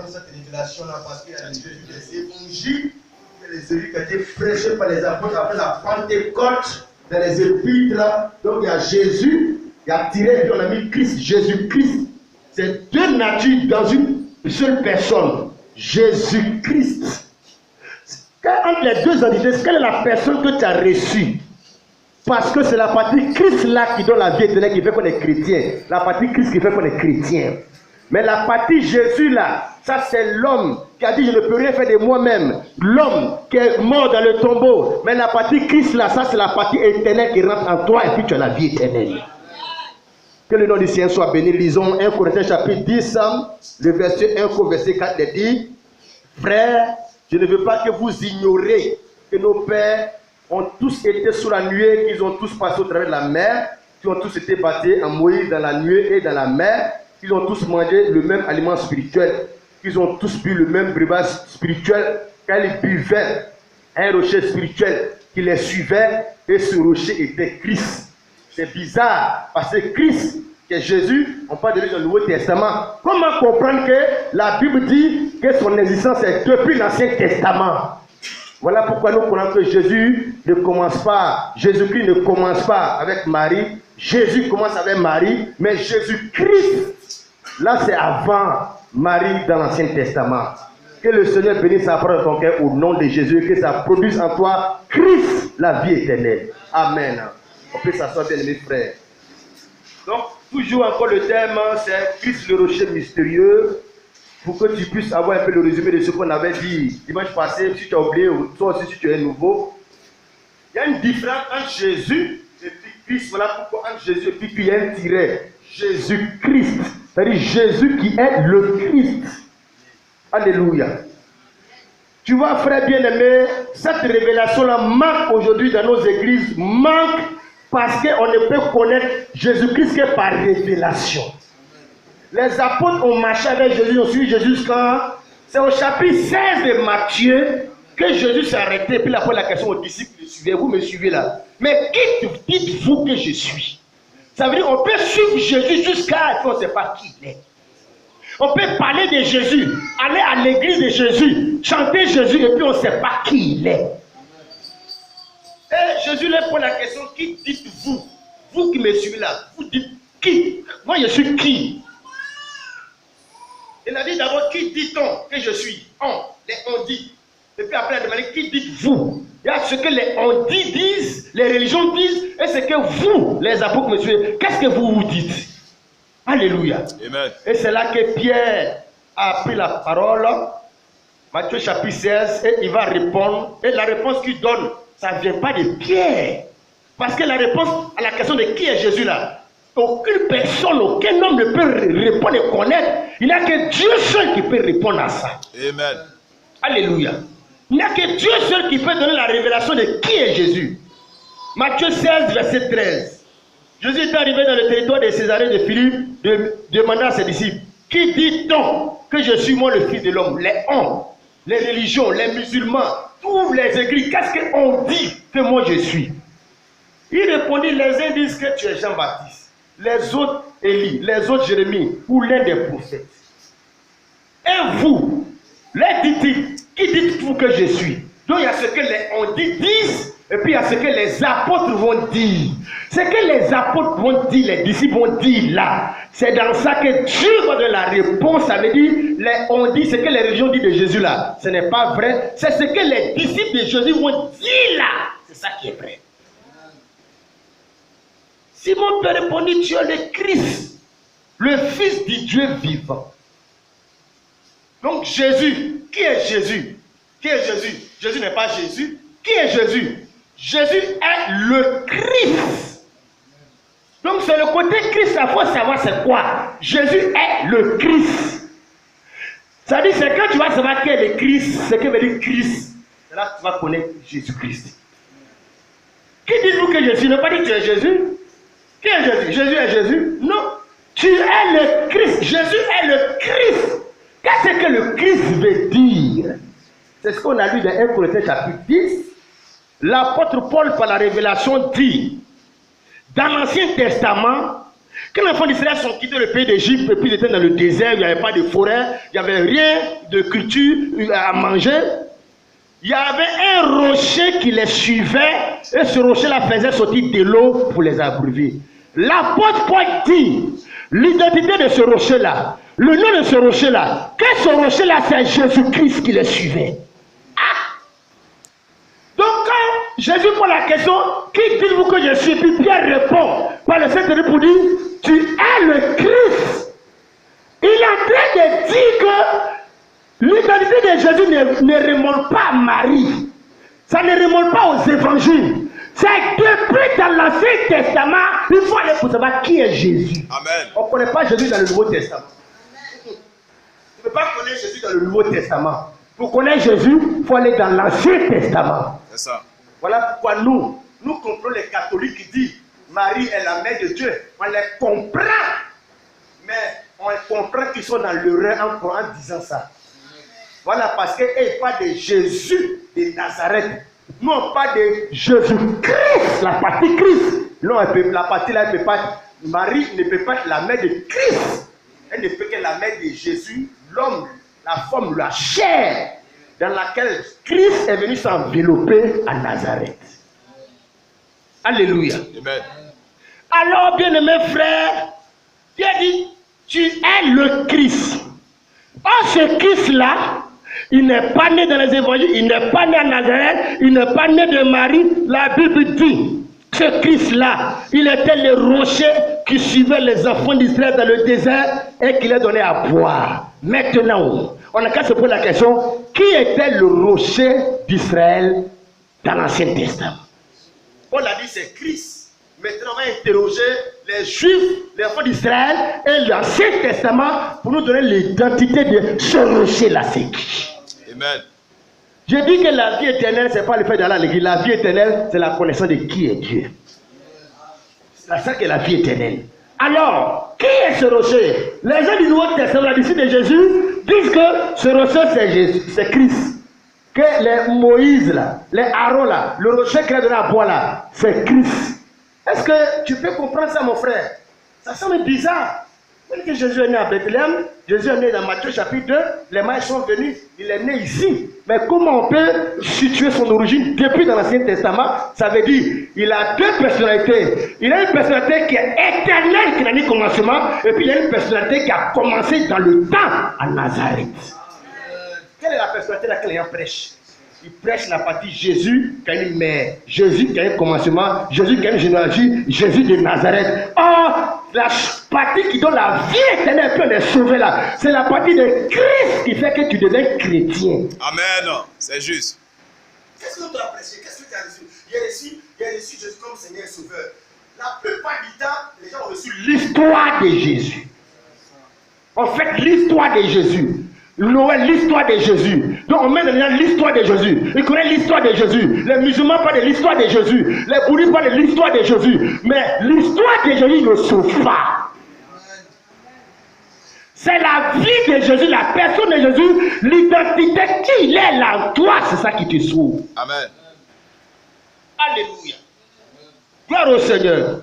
cette révélation-là parce qu'il y a des évangiles, il y a les évangiles qui ont été prêchés par les apôtres après la Pentecôte, dans les épîtres. Donc il y a Jésus, il y a tiré, puis on a mis Christ, Jésus-Christ. C'est deux natures dans une seule personne, Jésus-Christ. Entre les deux entités, quelle est la personne que tu as reçue? Parce que c'est la partie Christ là qui donne la vie éternelle, qui fait qu'on est chrétien. La partie Christ qui fait qu'on est chrétien. Mais la partie Jésus là, ça c'est l'homme qui a dit je ne peux rien faire de moi-même. L'homme qui est mort dans le tombeau. Mais la partie Christ là, ça c'est la partie éternelle qui rentre en toi et puis tu as la vie éternelle. Que le nom du Seigneur soit béni. Lisons 1 Corinthiens chapitre 10, le verset 1 au verset 4 il dit: Frères, je ne veux pas que vous ignorez que nos pères ont tous été sous la nuée, qu'ils ont tous passé au travers de la mer, qu'ils ont tous été baptisés en Moïse dans la nuée et dans la mer, qu'ils ont tous mangé le même aliment spirituel, qu'ils ont tous bu le même breuvage spirituel, car ils buvaient un rocher spirituel qui les suivait, et ce rocher était Christ. C'est bizarre, parce que Christ, qui est Jésus, on parle de lui dans le Nouveau Testament. Comment comprendre que la Bible dit que son existence est depuis l'Ancien Testament? Voilà pourquoi nous croyons que Jésus ne commence pas, Jésus-Christ ne commence pas avec Marie, Jésus commence avec Marie, mais Jésus-Christ, là c'est avant Marie dans l'Ancien Testament. Que le Seigneur bénisse sa parole dans ton cœur au nom de Jésus, que ça produise en toi Christ, la vie éternelle. Amen. On peut s'asseoir, bien aimés frères. Donc, toujours encore le thème, c'est Christ le rocher mystérieux. Pour que tu puisses avoir un peu le résumé de ce qu'on avait dit dimanche passé, si tu as oublié, ou toi aussi si tu es nouveau. Il y a une différence entre Jésus et puis Christ. Voilà pourquoi entre Jésus et puis il y a un tiret. Jésus-Christ. C'est-à-dire Jésus qui est le Christ. Alléluia. Tu vois, frère bien-aimé, cette révélation-là manque aujourd'hui dans nos églises. Manque parce qu'on ne peut connaître Jésus-Christ que par révélation. Les apôtres ont marché avec Jésus, ils ont suivi Jésus quand c'est au chapitre 16 de Matthieu que Jésus s'est arrêté et puis il a posé la question aux disciples, vous me suivez là. Mais qui dites-vous que je suis? Ça veut dire qu'on peut suivre Jésus jusqu'à ce qu'on ne sait pas qui il est. On peut parler de Jésus, aller à l'église de Jésus, chanter Jésus et puis on ne sait pas qui il est. Et Jésus leur pose la question, qui dites-vous? Vous qui me suivez là, vous dites qui? Moi je suis qui? Il a dit d'abord, qui dit-on que je suis? Les on dit. Et puis après, il a demandé, qui dites-vous? Il y a ce que les on dit disent, les religions disent, et ce que vous, les apôtres, me suivez, qu'est-ce que vous vous dites? Alléluia. Amen. Et c'est là que Pierre a pris la parole, Matthieu chapitre 16, et il va répondre. Et la réponse qu'il donne, ça ne vient pas de Pierre. Parce que la réponse à la question de qui est Jésus là, aucune personne, aucun homme ne peut répondre et connaître. Il n'y a que Dieu seul qui peut répondre à ça. Amen. Alléluia. Il n'y a que Dieu seul qui peut donner la révélation de qui est Jésus. Matthieu 16, verset 13. Jésus est arrivé dans le territoire de Césarée de Philippe, demandant à ses disciples, qui dit-on que je suis moi le Fils de l'homme? Les hommes, les religions, les musulmans, tous les églises, qu'est-ce qu'on dit que moi je suis? Il répondit, les uns disent que tu es Jean-Baptiste, les autres Élie, les autres Jérémie, ou l'un des prophètes. Et vous, les dites, qui dites-vous que je suis? Donc il y a ce que les on dit disent, et puis il y a ce que les apôtres vont dire. Ce que les apôtres vont dire, les disciples vont dire là, c'est dans ça que Dieu va donner la réponse. Ça veut dire, on dit ce que les religions disent de Jésus là, ce n'est pas vrai. C'est ce que les disciples de Jésus vont dire là, c'est ça qui est vrai. Simon peut répondre, tu es le Christ, le Fils du Dieu vivant. Donc Jésus, qui est Jésus? Qui est Jésus? Jésus n'est pas Jésus. Qui est Jésus? Jésus est le Christ. Donc c'est le côté Christ, il faut savoir c'est quoi. Jésus est le Christ. Ça dit, c'est quand tu vas savoir qui est le Christ, ce que veut dire Christ, c'est là que tu vas connaître Jésus-Christ. Qui dites-vous que Jésus? Ne pas dire que tu es Jésus. Qui est Jésus? Jésus est Jésus? Non. Tu es le Christ. Jésus est le Christ. Qu'est-ce que le Christ veut dire? C'est ce qu'on a lu dans 1 Corinthiens chapitre 10. L'apôtre Paul, par la révélation, dit dans l'Ancien Testament Quand les enfants d'Israël sont quittés le pays d'Égypte, et puis ils étaient dans le désert, il n'y avait pas de forêt, il n'y avait rien de culture à manger, il y avait un rocher qui les suivait, et ce rocher-là faisait sortir de l'eau pour les abreuver. L'apôtre Paul dit, l'identité de ce rocher-là, le nom de ce rocher-là, que ce rocher-là, c'est Jésus-Christ qui les suivait. Donc quand Jésus pose la question, qui dites-vous que je suis? Puis Pierre répond par le Saint-Esprit pour dire, tu es le Christ. Il est en train de dire que l'identité de Jésus ne remonte pas à Marie. Ça ne remonte pas aux évangiles. C'est depuis dans l'Ancien Testament, il faut aller pour savoir qui est Jésus. Amen. On ne connaît pas Jésus dans le Nouveau Testament. Tu ne peux pas connaître Jésus dans le Nouveau Testament. Pour connaître Jésus, il faut aller dans l'Ancien Testament. C'est ça. Voilà pourquoi nous comprenons les catholiques qui disent Marie est la mère de Dieu. On les comprend. Mais on comprend qu'ils sont dans l'erreur en disant ça. Voilà parce qu'ils parlent de Jésus de Nazareth. Nous on parle de Jésus-Christ, la partie Christ. Non, la partie là, elle ne peut pas. Marie ne peut pas être la mère de Christ. Elle ne peut qu'être la mère de Jésus, l'homme, la forme, la chair, dans laquelle Christ est venu s'envelopper à Nazareth. Alléluia. Amen. Alors, bien-aimés frères, Dieu dit, tu es le Christ. Or, ce Christ-là, il n'est pas né dans les évangiles, il n'est pas né à Nazareth, il n'est pas né de Marie. La Bible dit, ce Christ-là, il était le rocher qui suivait les enfants d'Israël dans le désert et qui les donnait à boire. Maintenant, on a qu'à se poser la question, qui était le rocher d'Israël dans l'Ancien Testament? Paul a dit c'est Christ. Maintenant, on va interroger les Juifs, les enfants d'Israël et l'Ancien Testament pour nous donner l'identité de ce rocher-là, c'est qui? Amen. Je dis que la vie éternelle, ce n'est pas le fait d'aller à l'église. La vie éternelle, c'est la connaissance de qui est Dieu. C'est ça que la vie éternelle. Alors, qui est ce rocher? Les gens du Nouveau Testament, la disciples de Jésus, disent que ce rocher, c'est Jésus, c'est Christ. Que les Moïse, là, les Aaron, là, le rocher qui est de la bois, là, c'est Christ. Est-ce que tu peux comprendre ça, mon frère? Ça semble bizarre. Même que Jésus est né à Bethléem, Jésus est né dans Matthieu chapitre 2, les mages sont venus, il est né ici. Mais comment on peut situer son origine depuis dans l'Ancien Testament? Ça veut dire, il a deux personnalités. Il a une personnalité qui est éternelle, qui n'a ni commencement, et puis il a une personnalité qui a commencé dans le temps à Nazareth. Quelle est la personnalité laquelle il prêche? Il prêche la partie Jésus qui a une mère, Jésus qui a un commencement, Jésus qui a une généalogie, Jésus de Nazareth. Or, la partie qui donne la vie éternelle, puis on est sauvé là, c'est la partie de Christ qui fait que tu deviens chrétien. Amen. C'est juste. Qu'est-ce que tu as prêché? Qu'est-ce que tu as reçu? Il a reçu Jésus comme Seigneur et Sauveur. La plupart du temps, les gens ont reçu l'histoire de Jésus. En fait, l'histoire de Jésus. Noël, l'histoire de Jésus. Donc on met dans l'histoire de Jésus. Ils connaissent l'histoire de Jésus. Les musulmans parlent de l'histoire de Jésus. Les bouddhistes parlent de l'histoire de Jésus. Mais l'histoire de Jésus ne sauve pas. C'est la vie de Jésus, la personne de Jésus, l'identité qu'il est là en toi, c'est ça qui te sauve. Amen. Alléluia. Gloire au Seigneur.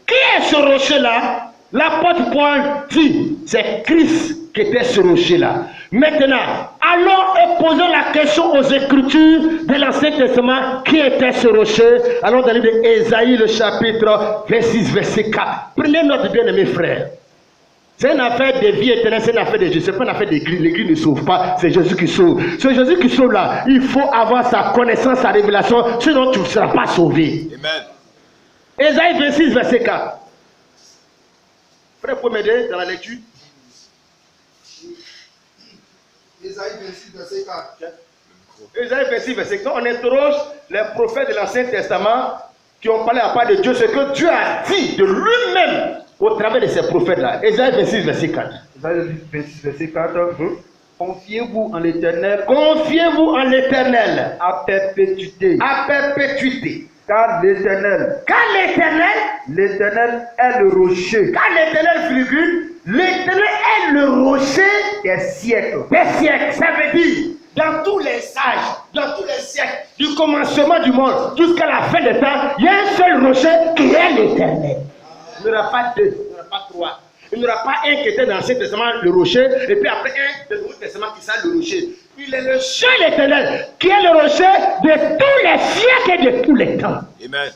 Qui est ce rocher-là? L'apôtre Paul dit, c'est Christ qui était ce rocher-là. Maintenant, allons et posons la question aux Écritures de l'Ancien Testament. Qui était ce rocher? Allons dans le livre d'Ésaïe, le chapitre 26, verset 4. Prenez note, bien mes frères. C'est une affaire de vie éternelle, c'est une affaire de Jésus. Ce n'est pas une affaire d'église. L'église ne sauve pas, c'est Jésus qui sauve. C'est Jésus qui sauve là. Il faut avoir sa connaissance, sa révélation, sinon tu ne seras pas sauvé. Amen. Ésaïe 26, verset 4. Frère, vous pouvez m'aider dans la lecture? Ésaïe 26, verset 4. Ésaïe 26, verset 4. On interroge les prophètes de l'Ancien Testament qui ont parlé à part de Dieu, ce que Dieu a dit de lui-même au travers de ces prophètes-là. Ésaïe 26, verset 4. Ésaïe 26, verset 4. Confiez-vous en l'Éternel. Confiez-vous en l'Éternel. À perpétuité. À perpétuité. Car l'Éternel. Car l'Éternel. L'Éternel est le rocher. Car l'Éternel, virgule. L'Éternel est le rocher des siècles. Des siècles. Ça veut dire, dans tous les âges, dans tous les siècles, du commencement du monde jusqu'à la fin des temps, il y a un seul rocher qui est l'Éternel. Il n'y aura pas deux, il n'y aura pas trois. Il n'y aura pas un qui était dans l'Ancien Testament, le rocher, et puis après un de Nouveau Testament qui sera le rocher. Il est le seul éternel qui est le rocher de tous les siècles et de tous les temps. Amen.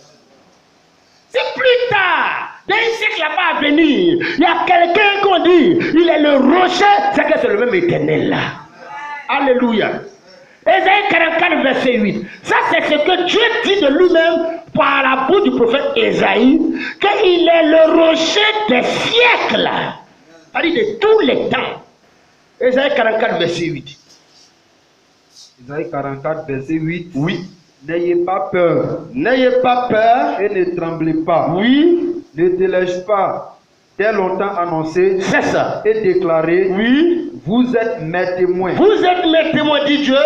C'est plus tard, d'un siècle là-bas à venir, il y a quelqu'un qu'on dit, il est le rocher, c'est que c'est le même éternel là. Alléluia. Ésaïe 44, verset 8. Ça, c'est ce que Dieu dit de lui-même par la bouche du prophète Ésaïe, qu'il est le rocher des siècles, c'est-à-dire de tous les temps. Ésaïe 44, verset 8. Isaïe 44, verset 8. Oui. N'ayez pas peur. N'ayez pas peur. Et ne tremblez pas. Oui. Ne t'ai-je pas dès longtemps annoncé. C'est ça. Et déclaré. Oui. Vous êtes mes témoins. Vous êtes mes témoins, dit Dieu.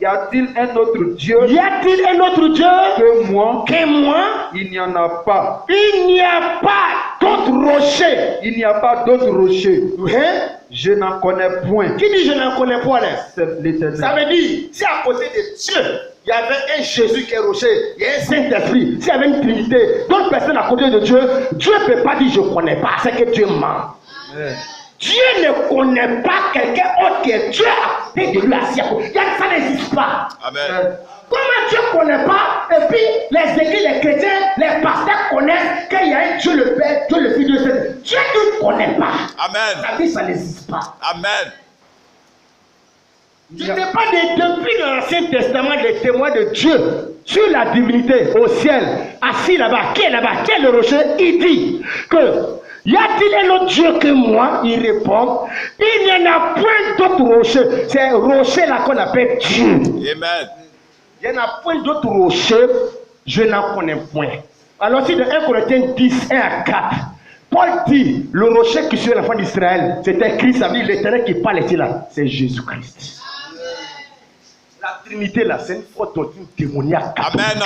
Y a-t-il un autre Dieu? Y a-t-il un autre Dieu Que moi? Que moi? Il n'y en a pas. Il n'y a pas d'autre rocher. Il n'y a pas d'autre rocher. Hein? Je n'en connais point. Qui dit je n'en connais point là? C'est l'Éternel. Ça veut dire, si à côté de Dieu, il y avait un Jésus qui est rocher, il y a un Saint-Esprit, s'il y avait une Trinité, d'autres personnes à côté de Dieu, Dieu ne peut pas dire je ne connais pas, c'est que Dieu ment. Amen. Dieu ne connaît pas quelqu'un autre que Dieu à côté de lui assis à côté. Ça n'existe pas. Amen. Comment Dieu ne connaît pas, et puis les églises, les chrétiens, les pasteurs connaissent qu'il y a un Dieu le Père, Dieu le Fils, Dieu le Saint. Dieu ne connaît pas. Amen. Ça dit ça n'existe pas. Amen. Je n'ai pas depuis l'Ancien Testament des témoins de Dieu sur la divinité au ciel, assis là-bas. Qui est là-bas? Qui est le rocher? Il dit que y a-t-il un autre Dieu que moi? Il répond, il n'y en a point d'autre rocher. C'est rocher là qu'on appelle Dieu. Amen. Il n'y en a point d'autre rocher, je n'en connais point. Alors si dans 1 Corinthiens 10, 1 à 4, Paul dit, le rocher qui suit l'enfant d'Israël, c'était Christ, ça veut dire l'Éternel qui parle ici là, c'est Jésus-Christ. La Trinité là, c'est une faute doctrine démoniaque. Amen.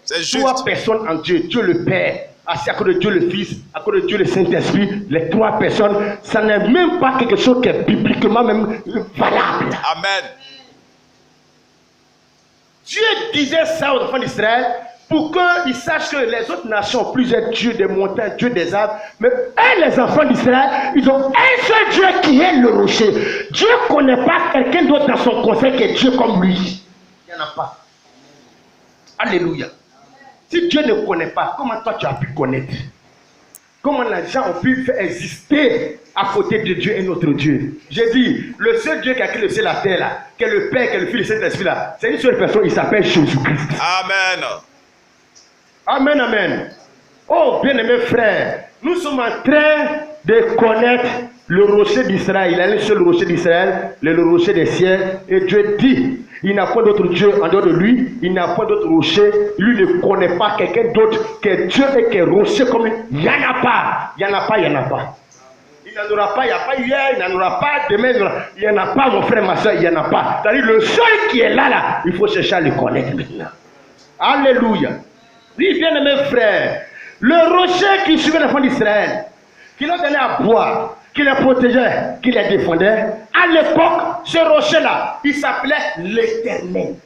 C'est juste. Trois personnes en Dieu, Dieu le Père, assis à côté de Dieu le Fils, à côté de Dieu le Saint-Esprit, les trois personnes, ça n'est même pas quelque chose qui est bibliquement même valable. Amen. Dieu disait ça aux enfants d'Israël pour qu'ils sachent que les autres nations ont plusieurs dieux des montagnes, dieux des arbres. Mais eux, les enfants d'Israël, ils ont un seul Dieu qui est le rocher. Dieu ne connaît pas quelqu'un d'autre dans son conseil que Dieu comme lui. Il n'y en a pas. Alléluia. Si Dieu ne connaît pas, comment toi tu as pu connaître? Comment les gens ont pu faire exister à côté de Dieu un autre Dieu? J'ai dit, le seul Dieu qui a créé le ciel et la terre là, qui est le Père, qui est le Fils, le Saint-Esprit là, c'est une seule personne, il s'appelle Jésus-Christ. Amen. Amen, amen. Oh, bien-aimés frères, nous sommes en train de connaître le rocher d'Israël. Il est le seul rocher d'Israël, le rocher des cieux. Et Dieu dit, il n'a pas d'autre Dieu en dehors de lui, il n'a pas d'autre rocher. Lui ne connaît pas quelqu'un d'autre que Dieu et que rocher comme lui. Il n'y en a pas. Il n'y en a pas, il n'y en a pas. Il n'y en aura pas, il n'y a pas hier, il n'y en aura pas demain, il n'y en a pas, mon frère, ma soeur, il n'y en a pas. C'est-à-dire le seul qui est là, il faut chercher à le connaître maintenant. Alléluia. Oui, bien mes frères, le rocher qui suivait l'enfant d'Israël, qui leur donnait à boire, qui les protégeait, qui les défendait, à l'époque, ce rocher-là, il s'appelait l'Éternel.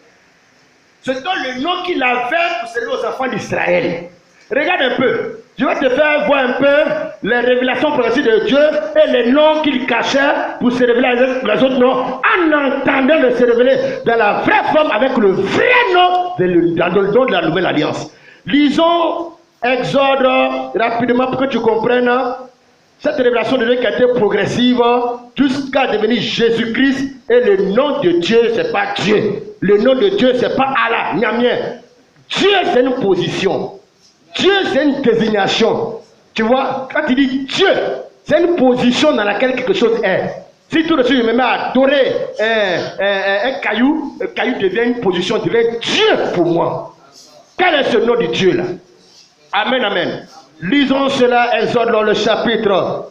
C'est donc le nom qu'il avait pour servir aux enfants d'Israël. Regarde un peu. Je vais te faire voir un peu les révélations progressives de Dieu et les noms qu'il cachait pour se révéler les autres noms, en entendant le se révéler dans la vraie forme avec le vrai nom dans le nom de la nouvelle alliance. Lisons Exode rapidement pour que tu comprennes cette révélation de Dieu qui a été progressive jusqu'à devenir Jésus-Christ. Et le nom de Dieu, ce n'est pas Dieu. Le nom de Dieu, ce n'est pas Allah, Niamien. Dieu, c'est une position. Dieu, c'est une désignation. Tu vois, quand tu dis Dieu, c'est une position dans laquelle quelque chose est. Si tout de suite je me mets à adorer un caillou, le caillou devient une position, devient Dieu pour moi. Quel est ce nom de Dieu là? Amen, amen. Lisons cela, Exode dans le chapitre.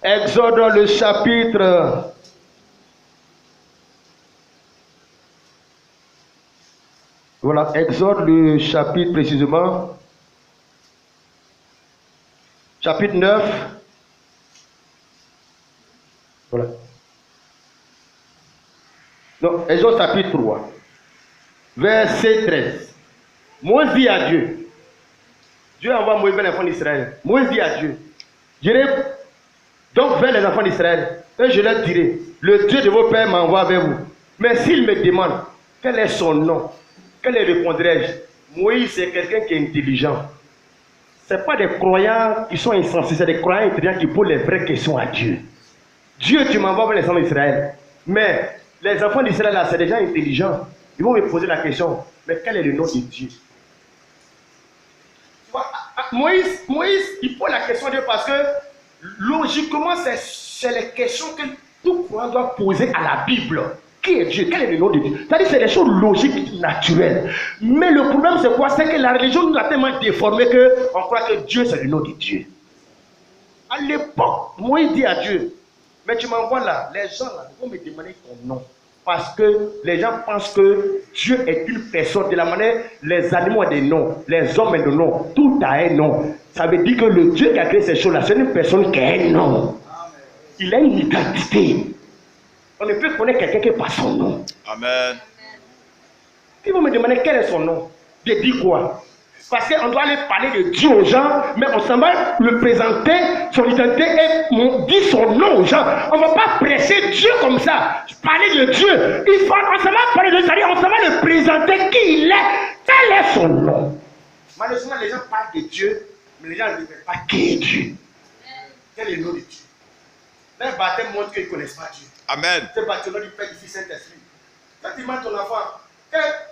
Exode dans le chapitre. Voilà, Exode le chapitre précisément. Chapitre 9. Voilà. Non, Exode chapitre 3. Verset 13. Moïse dit à Dieu, Dieu envoie Moïse vers les enfants d'Israël. Moïse dit à Dieu, j'irai donc vers les enfants d'Israël et je leur dirai, le Dieu de vos pères m'envoie vers vous. Mais s'il me demande quel est son nom, que lui répondrai-je? Moïse, c'est quelqu'un qui est intelligent. Ce n'est pas des croyants qui sont insensés, c'est des croyants intelligents qui posent les vraies questions à Dieu. Dieu, tu m'envoies vers les enfants d'Israël. Mais les enfants d'Israël, là, c'est des gens intelligents. Ils vont me poser la question, mais quel est le nom de Dieu? Moïse, il pose la question à Dieu parce que logiquement, c'est les questions que tout croyant doit poser à la Bible. Qui est Dieu? Quel est le nom de Dieu? C'est-à-dire c'est des choses logiques, naturelles. Mais le problème c'est quoi? C'est que la religion nous a tellement déformé qu'on croit que Dieu c'est le nom de Dieu. À l'époque, Moïse dit à Dieu, mais tu m'envoies là, les gens là vont me demander ton nom. Parce que les gens pensent que Dieu est une personne. De la manière, les animaux ont des noms, les hommes ont des noms, tout a un nom. Ça veut dire que le Dieu qui a créé ces choses-là, c'est une personne qui a un nom. Il a une identité. On ne peut connaître quelqu'un qui n'a pas son nom. Amen. Ils vont me demander quel est son nom. Je dis quoi? Parce qu'on doit aller parler de Dieu aux gens, mais on s'en va le présenter, son identité, et on dit son nom aux gens. On ne va pas presser Dieu comme ça. Parler de Dieu. On s'en va parler de Dieu, c'est-à-dire on s'en va le présenter qui il est. Quel est son nom? Malheureusement, les gens parlent de Dieu, mais les gens ne savent pas qui est Dieu. Quel est le nom de Dieu? Les baptêmes montrent qu'ils ne connaissent pas Dieu. Amen. C'est baptême du Père, du Fils, Saint-Esprit. Quand tu demandes ton enfant,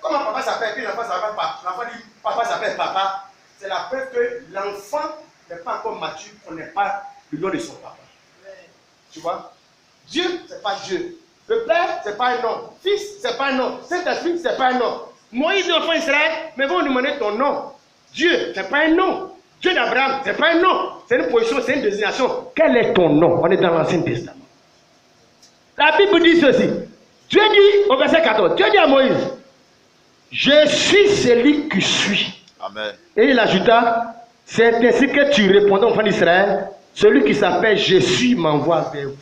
comment papa s'appelle, puis l'enfant s'appelle papa. L'enfant dit papa s'appelle papa. C'est la preuve que l'enfant n'est pas encore mature, qu'on n'est pas le nom de son papa. Tu vois? Dieu, ce n'est pas Dieu. Le Père, ce n'est pas un nom. Fils, ce n'est pas un nom. Saint-Esprit, ce n'est pas un nom. Moïse, l'enfant Israël, mais vont nous demander ton nom. Dieu, ce n'est pas un nom. Dieu d'Abraham, ce n'est pas un nom. C'est une position, c'est une désignation. Quel est ton nom? On est dans l'Ancien Testament. La Bible dit ceci. Dieu dit au verset 14, Dieu dit à Moïse, je suis celui qui suis. Amen. Et il ajouta, c'est ainsi que tu répondais aux enfants d'Israël, celui qui s'appelle je suis m'envoie vers vous.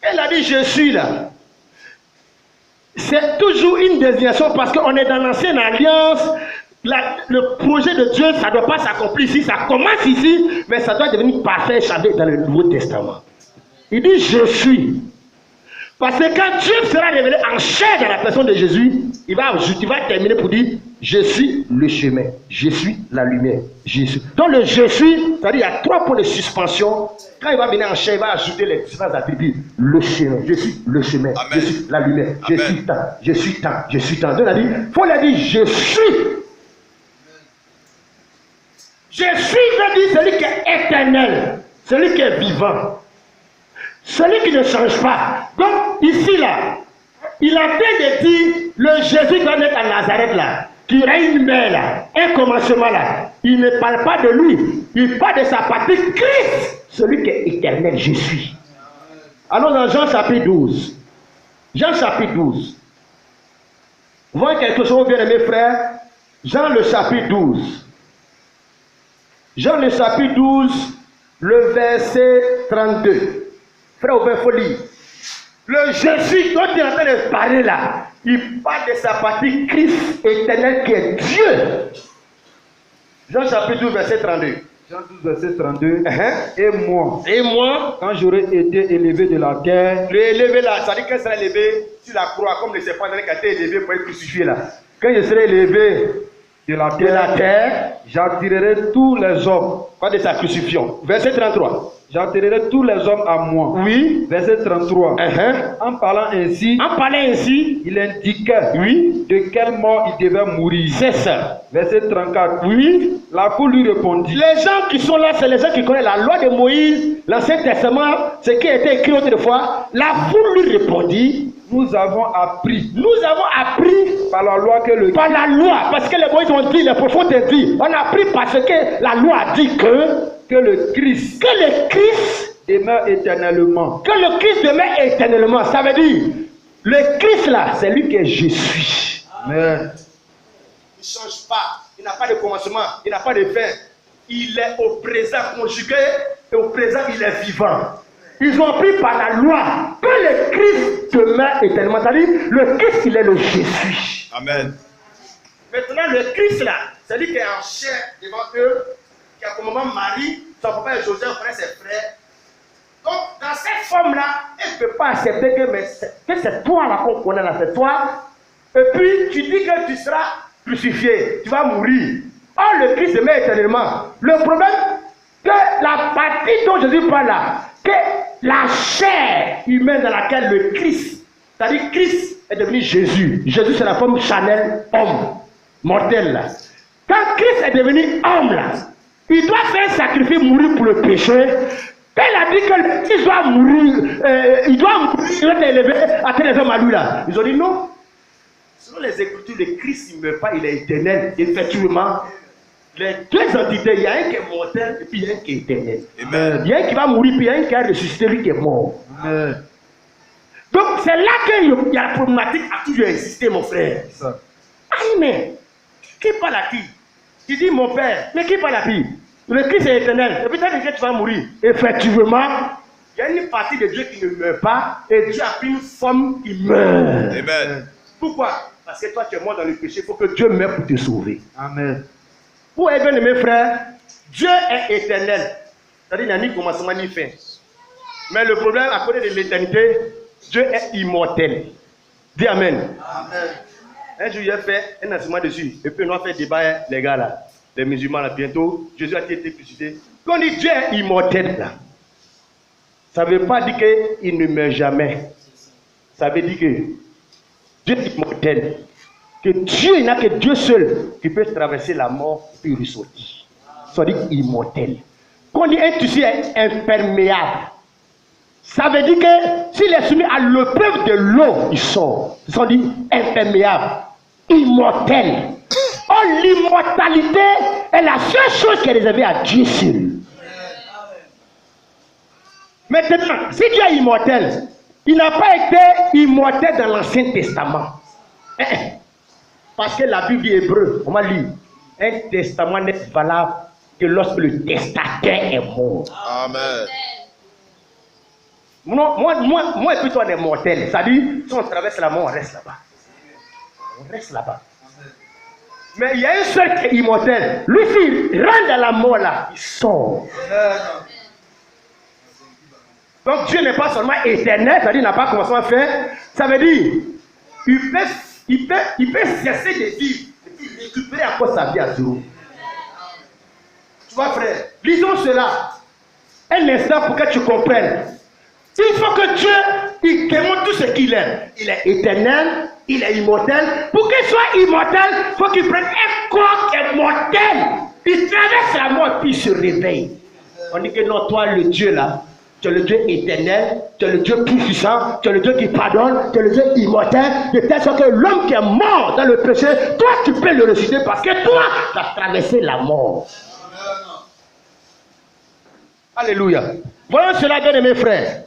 Elle a dit je suis là. C'est toujours une désignation parce qu'on est dans l'ancienne alliance. Le projet de Dieu, ça ne doit pas s'accomplir ici, ça commence ici, mais ça doit devenir parfait dans le Nouveau Testament. Il dit je suis. Parce que quand Dieu sera révélé en chair dans la personne de Jésus, il va terminer pour dire je suis le chemin, je suis la lumière, je suis. Donc le je suis, c'est-à-dire il y a 3 points de suspension. Quand il va venir en chair, il va ajouter les différents attributs. Le chemin, je suis le chemin, Amen. je suis la lumière, Amen. je suis temps, je suis temps, je suis temps. Donc il a dit, il faut leur dire je suis. Je suis veut dire celui qui est éternel, celui qui est vivant, celui qui ne change pas. Donc ici là, il a fait de dire le Jésus qui va naître à Nazareth là, qui aura une mère là, un commencement là. Il ne parle pas de lui, il parle de sa patrie, Christ, celui qui est éternel, je suis. Allons dans Jean chapitre 12. Jean chapitre 12. Vous voyez quelque chose, bien aimés frères? Jean le chapitre 12. Jean le chapitre 12, le verset 32. Frère Aubin, il faut lire. Le Jésus dont il est en train de parler là, il parle de sa partie Christ éternel qui est Dieu. Jean chapitre 12, verset 32. Jean 12, verset 32. Et moi, quand j'aurai été élevé de la terre, le élevé là, ça dit qu'il sera élevé sur la croix, comme le serpent qui a été élevé pour être crucifié là. Quand je serai élevé de la terre, j'attirerai tous les hommes. Pas de sa crucifixion. Verset 33. J'attirerai tous les hommes à moi. Oui. Verset 33. En parlant ainsi, il indiquait de quelle mort il devait mourir. C'est ça. Verset 34. Oui. La foule lui répondit. Les gens qui sont là, c'est les gens qui connaissent la loi de Moïse, l'Ancien Testament, ce qui a été écrit autrefois. La foule lui répondit. Nous avons appris. Par la loi par la loi, parce que les Moïse ont dit, les prophètes ont dit. On a appris parce que la loi a dit que le Christ demeure éternellement. Que le Christ demeure éternellement. Ça veut dire, le Christ là, c'est lui que je suis. Amen. Il ne change pas. Il n'a pas de commencement. Il n'a pas de fin. Il est au présent conjugué et au présent il est vivant. Ils ont appris par la loi que le Christ demeure éternellement. C'est-à-dire, le Christ il est le je suis. Amen. Maintenant, le Christ là, c'est lui qui est en chair devant eux, qui a comme moment Marie, son papa et Joseph, frère, ses frères. Donc, dans cette forme-là, elle ne peut pas accepter que c'est toi là qu'on connaît là, c'est toi. Et puis, tu dis que tu seras crucifié, tu vas mourir. Or, le Christ se met éternellement. Le problème, que la partie dont Jésus parle là, que la chair humaine dans laquelle le Christ, c'est-à-dire Christ est devenu Jésus. Jésus, c'est la forme charnelle, homme, mortel là. Quand Christ est devenu homme là, il doit faire un sacrifice, mourir pour le péché. Quand il a dit que le Christ doit mourir, il doit être élevé à tel les hommes à lui là. Ils ont dit non. Selon les Écritures, le Christ il ne meurt pas, il est éternel. Effectivement, les deux entités, il y a un qui est mortel et puis il y a un qui est éternel. Amen. Il y a un qui va mourir, puis il y a un qui a ressuscité, lui qui est mort. Donc c'est là qu'il y a la problématique a toujours existé, mon frère. Amen. Qui parle à qui? Tu dis mon père, mais qui parle à qui? Le Christ est éternel. Et puis tu vas mourir. Effectivement, il y a une partie de Dieu qui ne meurt pas et Dieu a pris une forme qui meurt. Amen. Pourquoi? Parce que toi tu es mort dans le péché, il faut que Dieu meure pour te sauver. Amen. Pour bien aimé frère, Dieu est éternel. C'est-à-dire qu'il n'y a ni commencement ni fin. Mais le problème à côté de l'éternité, Dieu est immortel. Dis Amen. Amen. Un jour, j'ai fait un enseignement dessus. Et puis, on a fait débat, les gars là, les musulmans là, bientôt. Jésus a été crucifié. Quand on dit Dieu est immortel là, ça ne veut pas dire qu'il ne meurt jamais. Ça veut dire que Dieu est immortel. Que Dieu, il n'y a que Dieu seul qui peut traverser la mort et ressortir. Ça veut dire immortel. Quand on dit un tissu est imperméable, ça veut dire que s'il est soumis à l'épreuve de l'eau, il sort. Ça veut dire imperméable, immortel. Or, l'immortalité est la seule chose qui est réservée à Dieu seul. Maintenant, si Dieu est immortel, il n'a pas été immortel dans l'Ancien Testament. Parce que la Bible dit hébreu, on m'a lu, un testament n'est valable que lorsque le testataire est mort. Amen. Moi et puis toi on est mortels. C'est-à-dire, si on traverse la mort, on reste là-bas. On reste là-bas. Mais il y a un seul qui est immortel. Lui, s'il rentre dans la mort là, il sort. Donc Dieu n'est pas seulement éternel, c'est-à-dire il n'a pas commencé à faire. Ça veut dire, il peut cesser de vivre et puis récupérer encore sa vie à zéro. Tu vois frère, lisons cela un instant pour que tu comprennes. Il faut que Dieu, il démontre tout ce qu'il est. Il est éternel, il est immortel. Pour qu'il soit immortel, il faut qu'il prenne un corps qui est mortel. Il traverse la mort puis il se réveille. On dit que non, toi le Dieu là, tu es le Dieu éternel, tu es le Dieu puissant, tu es le Dieu qui pardonne, tu es le Dieu immortel, de telle sorte que l'homme qui est mort dans le péché, toi tu peux le ressusciter parce que toi, tu as traversé la mort. Alléluia. Voyons cela, bien aimés frères.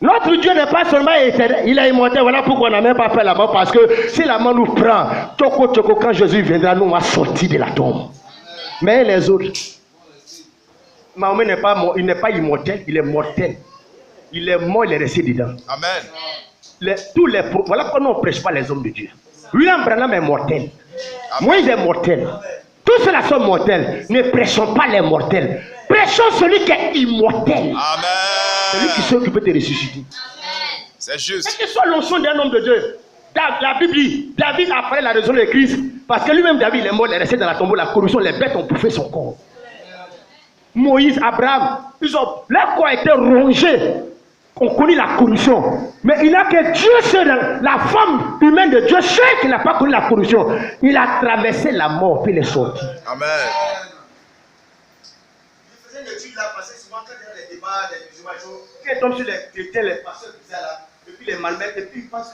Notre Dieu n'est pas seulement éternel, il est immortel. Voilà pourquoi on n'a même pas fait la mort. Parce que si la mort nous prend, quand Jésus viendra, nous on va sortir de la tombe. Mais les autres, Mahomet n'est pas mort, il n'est pas immortel, il est mortel. Il est mort, il est resté dedans. Amen. Voilà pourquoi nous ne prêche pas les hommes de Dieu. William Branham est mortel. Moïse est mortel. Tous ceux-là sont mortels. Ne prêchons pas les mortels. Prêchons celui qui est immortel. Amen. Celui qui peut te ressusciter. C'est juste. Quelle que soit l'onction d'un homme de Dieu. La Bible dit, David a parlé de la raison de Christ. Parce que lui-même, David, il est mort, il est resté dans la tombe. La corruption, les bêtes ont bouffé son corps. Moïse, Abraham, leur corps a été rongé. On connaît la corruption. Mais il n'a que Dieu seul, la forme humaine de Dieu seul qui n'a pas connu la corruption. Il a traversé la mort, puis il est sorti. Amen. Je faisais une étude là, parce que souvent quand il y a les débats des musulmans, quand ils tombent sur les chrétiens, les pasteurs qui sont là, et puis les malmettent, et puis ils pensent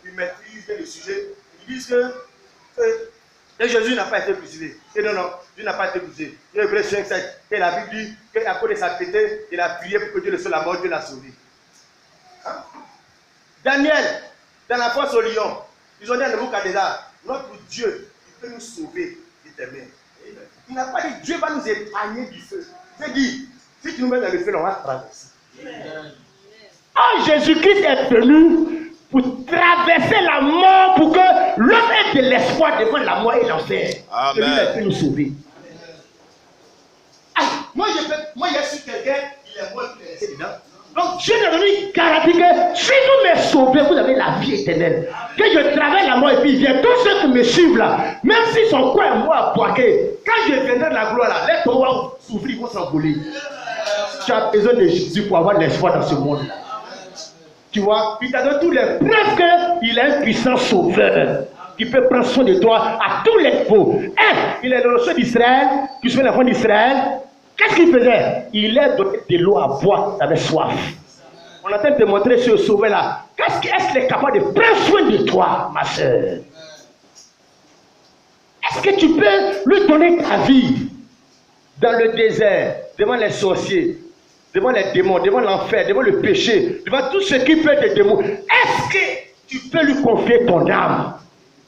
qu'ils maîtrisent le sujet. Ils disent que Jésus n'a pas été crucifié. Et non, Dieu n'a pas été crucifié. Il y a Hébreux 5, 7. Et la Bible dit qu'à cause de sa pété, il a prié pour que Dieu le soit la mort, Dieu l'a sauvé. Hein? Daniel, dans la fosse au lion, ils ont dit à Nebuchadnezzar, notre Dieu, il peut nous sauver d'éternel. Il n'a pas dit Dieu va nous épargner du feu. Il dit, si tu nous mets dans le feu, on va traverser. Oh, Jésus-Christ est venu pour traverser la mort, pour que l'homme ait de l'espoir devant la mort et l'enfer. Amen. Celui-là peut nous sauver. Ah, moi, il y a su quelqu'un, il est mort dedans. Donc Dieu nous donne une garantie que si vous me sauvez, vous avez la vie éternelle. Que je travaille la mort et puis il vient. Tous ceux qui me suivent là, même s'ils sont quoi et moi à poiquer, quand je viendrai de la gloire là, les toits vont souffrir, ils vont s'envoler. Tu as besoin de Jésus pour avoir l'espoir dans ce monde là. Tu vois, il t'a donné tous les preuves qu'il est un puissant sauveur qui peut prendre soin de toi à tous les niveaux. Il est le roi d'Israël, tu sais l'enfant d'Israël. Qu'est-ce qu'il faisait? Il est donné de l'eau à boire, il avait soif. On est en train de te montrer ce sauveur-là. Est-ce qu'il est capable de prendre soin de toi, ma soeur? Est-ce que tu peux lui donner ta vie dans le désert, devant les sorciers, devant les démons, devant l'enfer, devant le péché, devant tout ce qui peut être des démons? Est-ce que tu peux lui confier ton âme?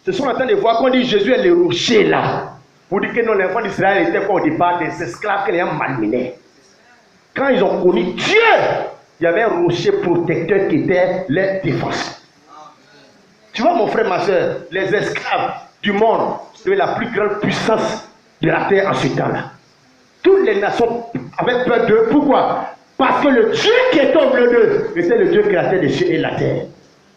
Ce sont en train de voir qu'on dit Jésus est le rocher là. Vous dites que non, les enfants d'Israël étaient quoi au départ des esclaves que les gens malmenaient. Quand ils ont connu Dieu, il y avait un rocher protecteur qui était les défense. Tu vois mon frère, ma soeur, les esclaves du monde avaient la plus grande puissance de la terre en ce temps-là. Toutes les nations avaient peur d'eux. Pourquoi? Parce que le Dieu qui est au milieu d'eux était le Dieu créateur des cieux et de la terre.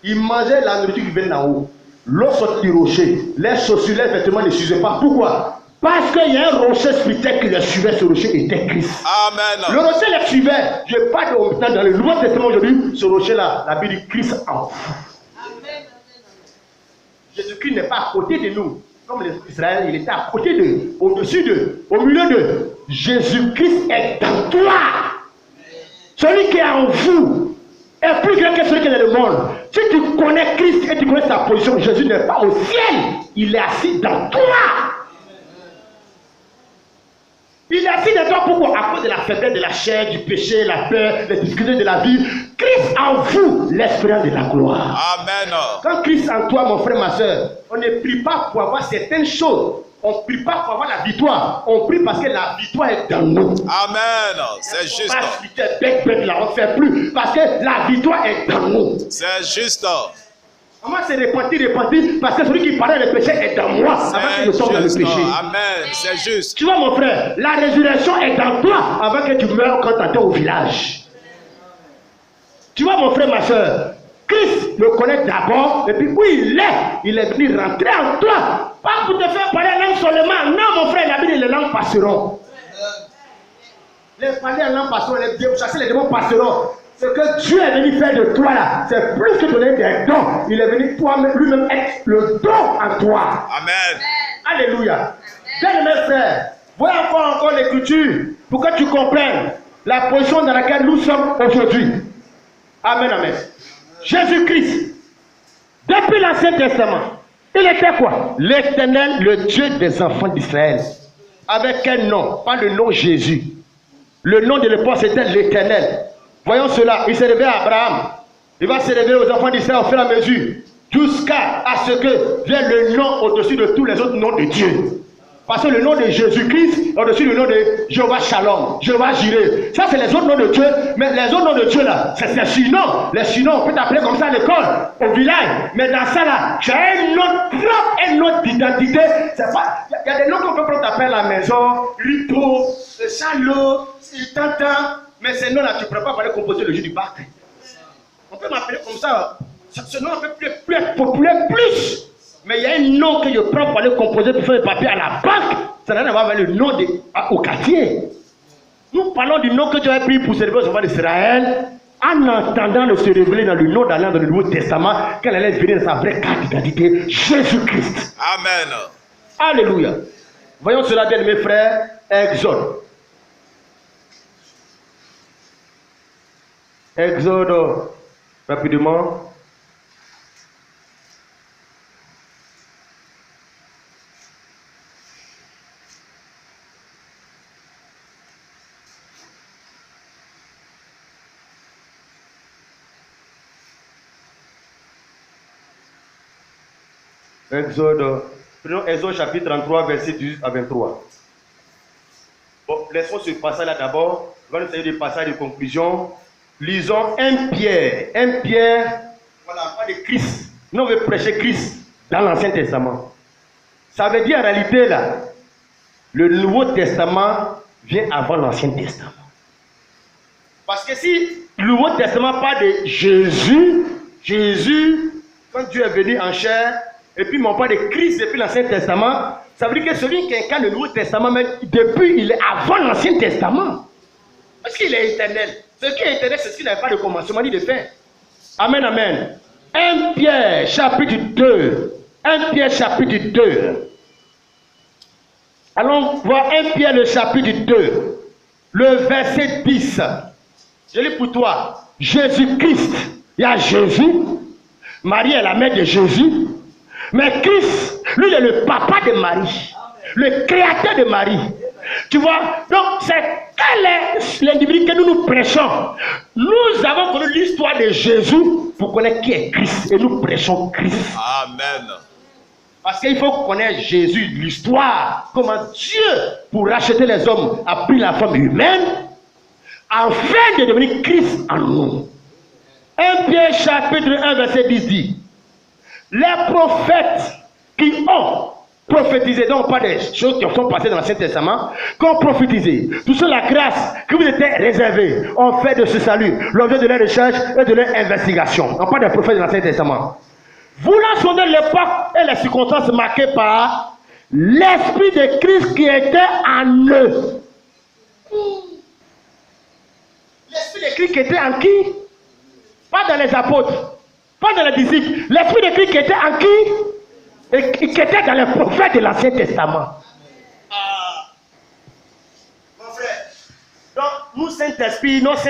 Ils mangeaient la nourriture qui venait d'en haut. L'eau sortait du rocher. Les chaussures, les vêtements ne suivaient pas. Pourquoi? Parce qu'il y a un rocher spirituel qui les suivait. Ce rocher était Christ. Amen. Le rocher les suivait. Je parle dans le Nouveau Testament aujourd'hui. Ce rocher-là, la Bible dit Christ en vous. Jésus-Christ n'est pas à côté de nous. Comme les Israël, il était à côté d'eux, au-dessus d'eux, au milieu d'eux. Jésus-Christ est dans toi. Celui qui est en vous est plus grand que celui qui est dans le monde. Si tu connais Christ et tu connais sa position, Jésus n'est pas au ciel. Il est assis dans toi. Il est assis dans toi. Pourquoi? À cause de la faiblesse de la chair, du péché, la peur, les difficultés de la vie. Christ en vous, l'espérance de la gloire. Amen. Quand Christ en toi, mon frère, ma soeur, on ne prie pas pour avoir certaines choses. On ne prie pas pour avoir la victoire. On prie parce que la victoire est dans nous. Amen. C'est juste. Là, on ne fait plus parce que la victoire est dans nous. C'est juste. Moi, c'est repentir parce que celui qui parlait le péché est dans moi avant que je sorte dans le péché. Amen. C'est juste. Tu vois, mon frère, la résurrection est dans toi avant que tu meurs quand tu étais au village. Tu vois, mon frère, ma soeur, Christ le connaît d'abord, et puis où il est venu rentrer en toi. Pas pour te faire parler en langue seulement. Non, mon frère, la Bible, les langues passeront. Les parler en langue passeront, chasser les démons passeront. Ce que Dieu est venu faire de toi là, c'est plus que donner des dons. Il est venu lui-même être le don en toi. Amen. Alléluia. Bien-aimé frère, voilà encore l'écriture pour que tu comprennes la position dans laquelle nous sommes aujourd'hui. Amen, amen. Jésus-Christ, depuis l'Ancien Testament, il était quoi? L'Éternel, le Dieu des enfants d'Israël. Avec quel nom? Pas le nom Jésus. Le nom de l'époque, c'était l'Éternel. Voyons cela. Il s'est révélé à Abraham. Il va se révéler aux enfants d'Israël au fur et à mesure. Jusqu'à ce que vienne le nom au-dessus de tous les autres noms de Dieu. Parce que le nom de Jésus-Christ, au-dessus du nom de Jéhovah Shalom, Jéhovah Jireh. Ça, c'est les autres noms de Dieu. Mais les autres noms de Dieu, là, c'est ces surnoms. Les surnoms, on peut t'appeler comme ça à l'école, au village. Mais dans ça, là, tu as un nom propre, un nom d'identité. Il y a des noms qu'on peut prendre t'appeler à la maison, Rito, Chalo, Tanta. Mais ces noms-là, tu ne pourrais pas aller composer le jour du bac. On peut m'appeler comme ça. Ce nom peut plus être populaire plus. Mais il y a un nom que je prends pour aller composer pour faire le papier à la banque. Ça n'a rien à voir avec le nom au quartier. Nous parlons du nom que Dieu a pris pour servir aux enfants d'Israël, en entendant de se révéler dans le nom d'Allah dans le Nouveau Testament, qu'elle allait venir dans sa vraie carte d'identité, Jésus-Christ. Amen. Alléluia. Voyons cela, bien mes frères. Exode. Exode, rapidement. Exode chapitre 33, verset 18 à 23. Bon, laissons ce passage-là d'abord. On va nous essayer des passages de conclusion. Lisons 1 Pierre. 1 Pierre. Voilà, pas de Christ. Nous, on veut prêcher Christ dans l'Ancien Testament. Ça veut dire en réalité, là, le Nouveau Testament vient avant l'Ancien Testament. Parce que si le Nouveau Testament parle de Jésus, quand Dieu est venu en chair, et puis on parle de Christ depuis l'Ancien Testament, ça veut dire que celui qui incarne le Nouveau Testament, même depuis, il est avant l'Ancien Testament. Parce qu'il est éternel. Ce qui est éternel, c'est ce qui n'a pas de commencement ni de fin. Amen, amen. 1 Pierre, chapitre 2. 1 Pierre, chapitre 2. Allons voir 1 Pierre, le chapitre 2. Le verset 10. Je lis pour toi. Jésus-Christ. Il y a Jésus. Marie est la mère de Jésus. Mais Christ, lui, il est le papa de Marie. Le créateur de Marie. Tu vois, donc c'est quel est l'individu que nous prêchons. Nous avons connu l'histoire de Jésus pour connaître qui est Christ. Et nous prêchons Christ. Amen. Parce qu'il faut connaître Jésus, l'histoire. Comment Dieu, pour racheter les hommes, a pris la forme humaine afin de devenir Christ en nous. 1 Pierre chapitre 1 verset 10 dit: les prophètes qui ont prophétisé, donc pas des choses qui sont passées dans l'Ancien Testament, qui ont prophétisé, tout ça la grâce qui vous était réservée, ont fait de ce salut l'objet de leur recherche et de leur investigation. On parle des prophètes de l'Ancien Testament. Voulant sonder l'époque et les circonstances marquées par l'Esprit de Christ qui était en eux. L'Esprit de Christ qui était en qui? Pas dans les apôtres, pas dans les disciples. L'Esprit de Christ qui était en qui? Et qui était dans les prophètes de l'Ancien Testament. Mon frère, donc nous Saint-Esprit, notre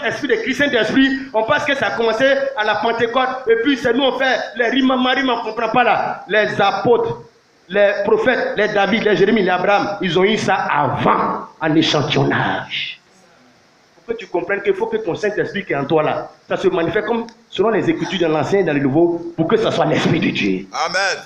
Esprit de Christ, Saint-Esprit, on pense que ça a commencé à la Pentecôte, et puis c'est nous on fait les rimes, on ne comprend pas là. Les apôtres, les prophètes, les David, les Jérémie, les Abraham, ils ont eu ça avant, en échantillonnage. Pour que tu comprennes qu'il faut que ton Saint-Esprit qui est en toi là, ça se manifeste comme selon les Écritures dans l'Ancien et dans le Nouveau, pour que ça soit l'Esprit de Dieu. Amen.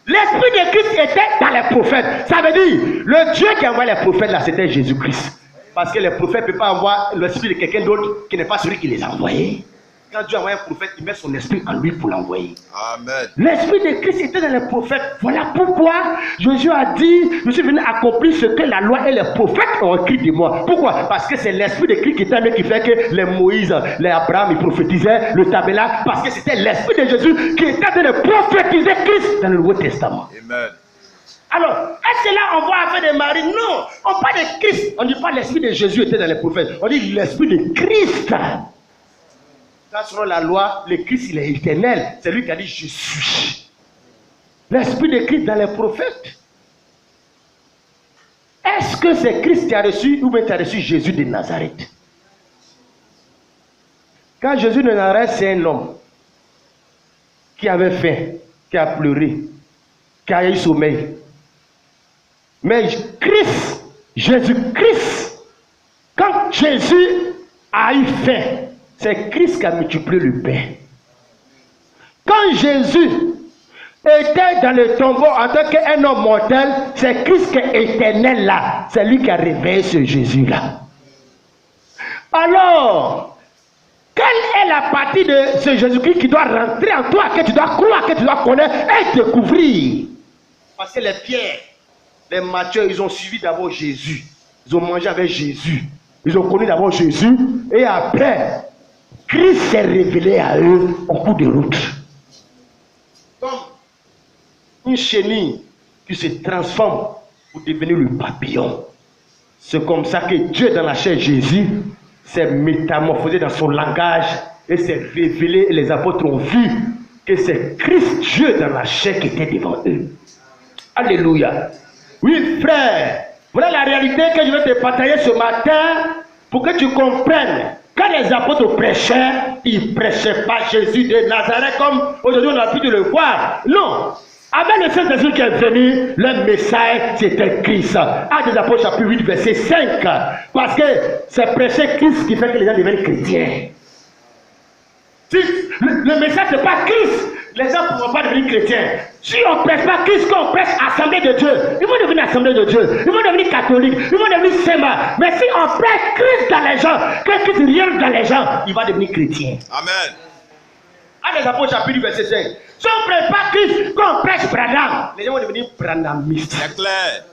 L'Esprit de Christ était dans les prophètes. Ça veut dire, le Dieu qui envoie les prophètes là, c'était Jésus-Christ. Parce que les prophètes ne peuvent pas avoir l'esprit de quelqu'un d'autre qui n'est pas celui qui les a envoyés. Quand Dieu envoie un prophète, il met son esprit en lui pour l'envoyer. Amen. L'Esprit de Christ était dans les prophètes. Voilà pourquoi Jésus a dit: je suis venu accomplir ce que la loi et les prophètes ont écrit de moi. Pourquoi? Parce que c'est l'Esprit de Christ qui était en eux qui fait que les Moïse, les Abraham, ils prophétisaient le tabernacle. Parce que c'était l'Esprit de Jésus qui était en train de prophétiser Christ dans le Nouveau Testament. Amen. Alors, est-ce que là on voit affaire de Marie? Non, on parle de Christ. On ne dit pas l'Esprit de Jésus était dans les prophètes. On dit l'Esprit de Christ. Selon la loi, le Christ il est éternel. C'est lui qui a dit je suis. L'Esprit de Christ dans les prophètes. Est-ce que c'est Christ qui a reçu ou bien tu as reçu Jésus de Nazareth? Quand Jésus de Nazareth, c'est un homme qui avait faim, qui a pleuré, qui a eu sommeil. Mais Christ, Jésus-Christ, quand Jésus a eu faim, c'est Christ qui a multiplié le pain. Quand Jésus était dans le tombeau en tant qu'un homme mortel, c'est Christ qui est éternel là. C'est lui qui a réveillé ce Jésus-là. Alors, quelle est la partie de ce Jésus-Christ qui doit rentrer en toi, que tu dois croire, que tu dois connaître et découvrir? Parce que les Pierre, les Matthieu, ils ont suivi d'abord Jésus. Ils ont mangé avec Jésus. Ils ont connu d'abord Jésus. Et après, Christ s'est révélé à eux au cours de route. Comme une chenille qui se transforme pour devenir le papillon. C'est comme ça que Dieu dans la chair Jésus s'est métamorphosé dans son langage et s'est révélé. Et les apôtres ont vu que c'est Christ Dieu dans la chair qui était devant eux. Alléluia. Oui frère, voilà la réalité que je vais te partager ce matin pour que tu comprennes. Quand les apôtres prêchaient, ils ne prêchaient pas Jésus de Nazareth comme aujourd'hui on a pu le voir. Non. Avec le Saint-Esprit qui est venu, le message c'était Christ. Actes des Apôtres chapitre 8 verset 5. Parce que c'est prêcher Christ qui fait que les gens deviennent chrétiens. Si le message n'est pas Christ, les gens ne pourront pas devenir chrétiens. Si on ne prêche pas Christ, qu'on prêche Assemblée de Dieu, ils vont devenir Assemblée de Dieu, ils vont devenir catholiques, ils vont devenir Séma. Mais si on prêche Christ dans les gens, que Christ rien dans les gens, il va devenir chrétien. Amen. Actes des Apôtres, chapitre verset 5. Si on ne prêche pas Christ, quand on prêche Branham, les gens vont devenir branhamistes. C'est clair.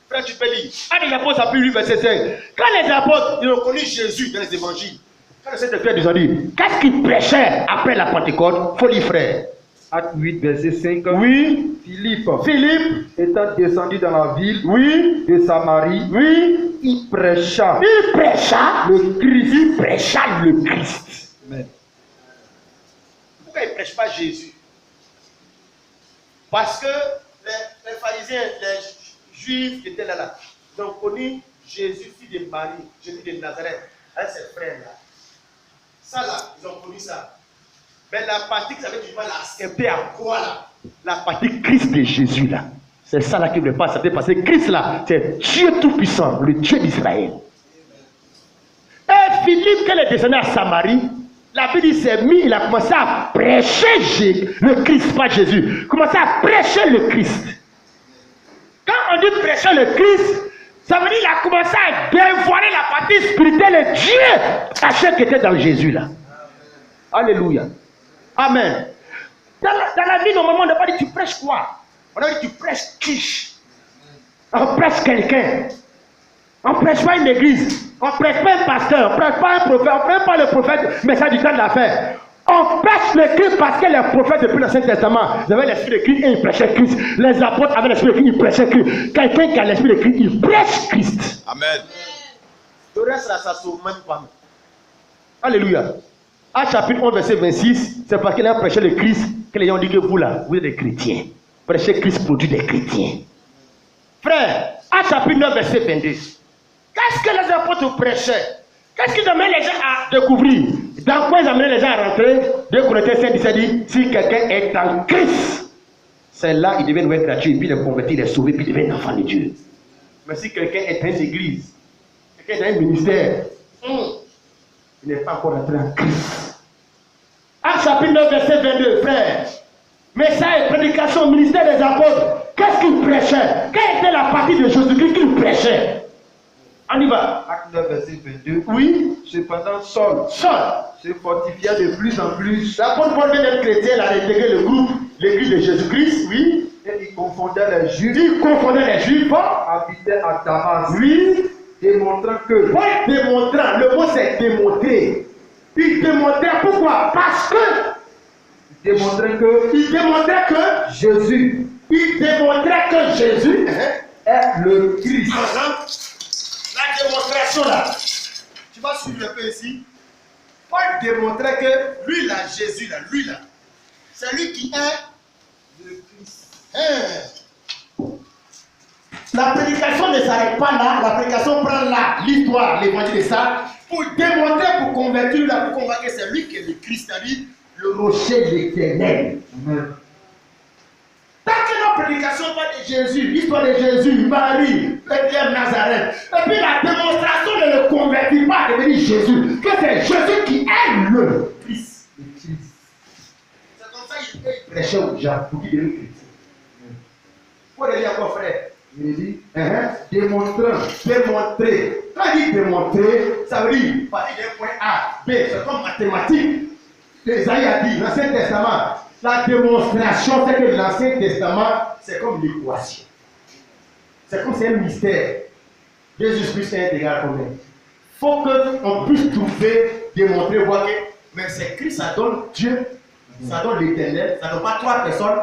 Frère, tu peux lire. Actes des Apôtres, chapitre 8, verset 5. Quand les apôtres ils ont connu Jésus dans les évangiles, quand le Saint-Esprit ils ont dit, qu'est-ce qu'ils prêchaient après la Pentecôte? Faut lire, frère. Acte 8, verset 5. Oui. Philippe, Philippe, étant descendu dans la ville oui. de Samarie, Oui. il prêcha Il prêcha le Christ. Il prêcha le Christ. Amen. Pourquoi il ne prêche pas Jésus? Parce que les pharisiens, les juifs qui étaient là, ils ont connu Jésus, fils de Marie, Jésus de Nazareth, avec ses frères là. Ça là, ils ont connu ça. Mais la partie qu'ils avaient du mal à accepter à quoi là? La partie Christ de Jésus là. C'est ça là qu'ils ne veulent pas accepter parce que Christ là, c'est Dieu Tout-Puissant, le Dieu d'Israël. Et Philippe, quand il est descendu à Samarie, la Bible dit c'est mis, il a commencé à prêcher le Christ, pas Jésus. Commencé à prêcher le Christ. Quand on dit prêcher le Christ, ça veut dire qu'il a commencé à dévoiler la partie spirituelle de Dieu caché qui était dans Jésus là. Alléluia. Amen. Dans la vie, normalement, on n'a pas dit tu prêches quoi? On a dit tu prêches qui? On prêche quelqu'un. On ne prêche pas une église. On ne prêche pas un pasteur. On ne prêche pas un prophète. On ne prêche pas le prophète, mais ça du temps de l'affaire. On prêche le Christ parce que les prophètes depuis l'Ancien Testament, ils avaient l'esprit de Christ et ils prêchaient Christ. Les apôtres avaient l'esprit de Christ, ils prêchaient Christ. Quelqu'un qui a l'esprit de Christ, il prêche Christ. Amen. Le reste là, ça ne sauve même pas. Alléluia. À chapitre 11, verset 26, c'est parce qu'il a prêché le Christ que les gens ont dit que vous là, vous êtes des chrétiens. Prêcher Christ produit des chrétiens. Frère, à chapitre 9, verset 22, qu'est-ce que les apôtres prêchaient? Qu'est-ce qu'ils amènent les gens à découvrir? Dans quoi ils amènent les gens à rentrer? 2 Corinthiens 5, 17 dit, si quelqu'un est en Christ, c'est là il devient une nouvelle créature, puis il est converti, il est sauvé, puis il devient un enfant de Dieu. Mais si quelqu'un est dans une église, quelqu'un est dans un ministère, il n'est pas encore entré en Christ. Acte chapitre 9, verset 22, frère. Message, prédication, ministère des apôtres. Qu'est-ce qu'ils prêchaient? Quelle était la partie de Jésus-Christ qu'ils prêchaient? On y va. Acte 9, verset 22. Oui. Cependant, Saul Saul se fortifia de plus en plus l'apôtre Paul vient d'être chrétien, il a intégré le groupe, l'église de Jésus-Christ, oui. et il confondait les Juifs, Il confondait les Juifs, habitait à Damas, oui. démontrant que Paul démontrant, le mot c'est démontrer. Il démontrait pourquoi? Parce que il démontrait que Jésus il démontrait que Jésus est le Christ. La démonstration là, tu vas suivre un peu ici. Paul démontrait que lui là, Jésus là, c'est lui qui est le Christ. La prédication ne s'arrête pas là, la prédication prend là, l'histoire, l'évangile de ça, pour démontrer, pour convertir, là, pour convaincre que c'est lui qui est le Christ, c'est-à-dire le rocher de l'éternel. Tant que nos prédications parlent de Jésus, l'histoire de Jésus, Marie, Bethléem, Nazareth, et puis la démonstration ne le convertit pas à devenir Jésus, que c'est Jésus qui est le Christ. C'est comme ça qu'il prêchait aux gens pour qu'ils deviennent chrétiens. Il faut le dire encore, frère. Il dit, démontrant. Démontrer. Quand il dit démontrer, ça veut dire partir d'un point A, B, c'est comme mathématique. Isaïe a dit, l'Ancien Testament, la démonstration, c'est que l'Ancien Testament, c'est comme l'équation. C'est comme c'est un mystère. Jésus-Christ est égal à combien? Il faut qu'on puisse trouver, démontrer, voir que, mais c'est Christ, ça donne Dieu, ça donne l'éternel, ça ne donne pas trois personnes.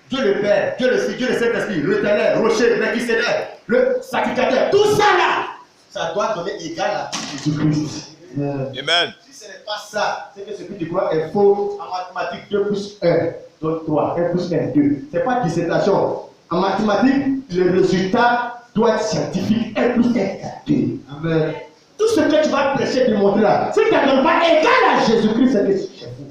Dieu le Père, Dieu le Fils, Dieu le Saint-Esprit, l'éternel, rocher, Melchisédek, le sacrificateur, tout ça là, ça doit donner égal à Jésus-Christ. Amen. Si ce n'est pas ça, c'est que ce que tu crois est faux. En mathématiques, 2 plus 1 donne 3, 1 plus 1, 2. Ce n'est pas dissertation. En mathématiques, le résultat doit être scientifique, 1 plus 1 égale 2. Amen. Tout ce que tu vas prêcher, démontrer là, si tu ne donnes pas égal à Jésus-Christ, c'est que c'est faux.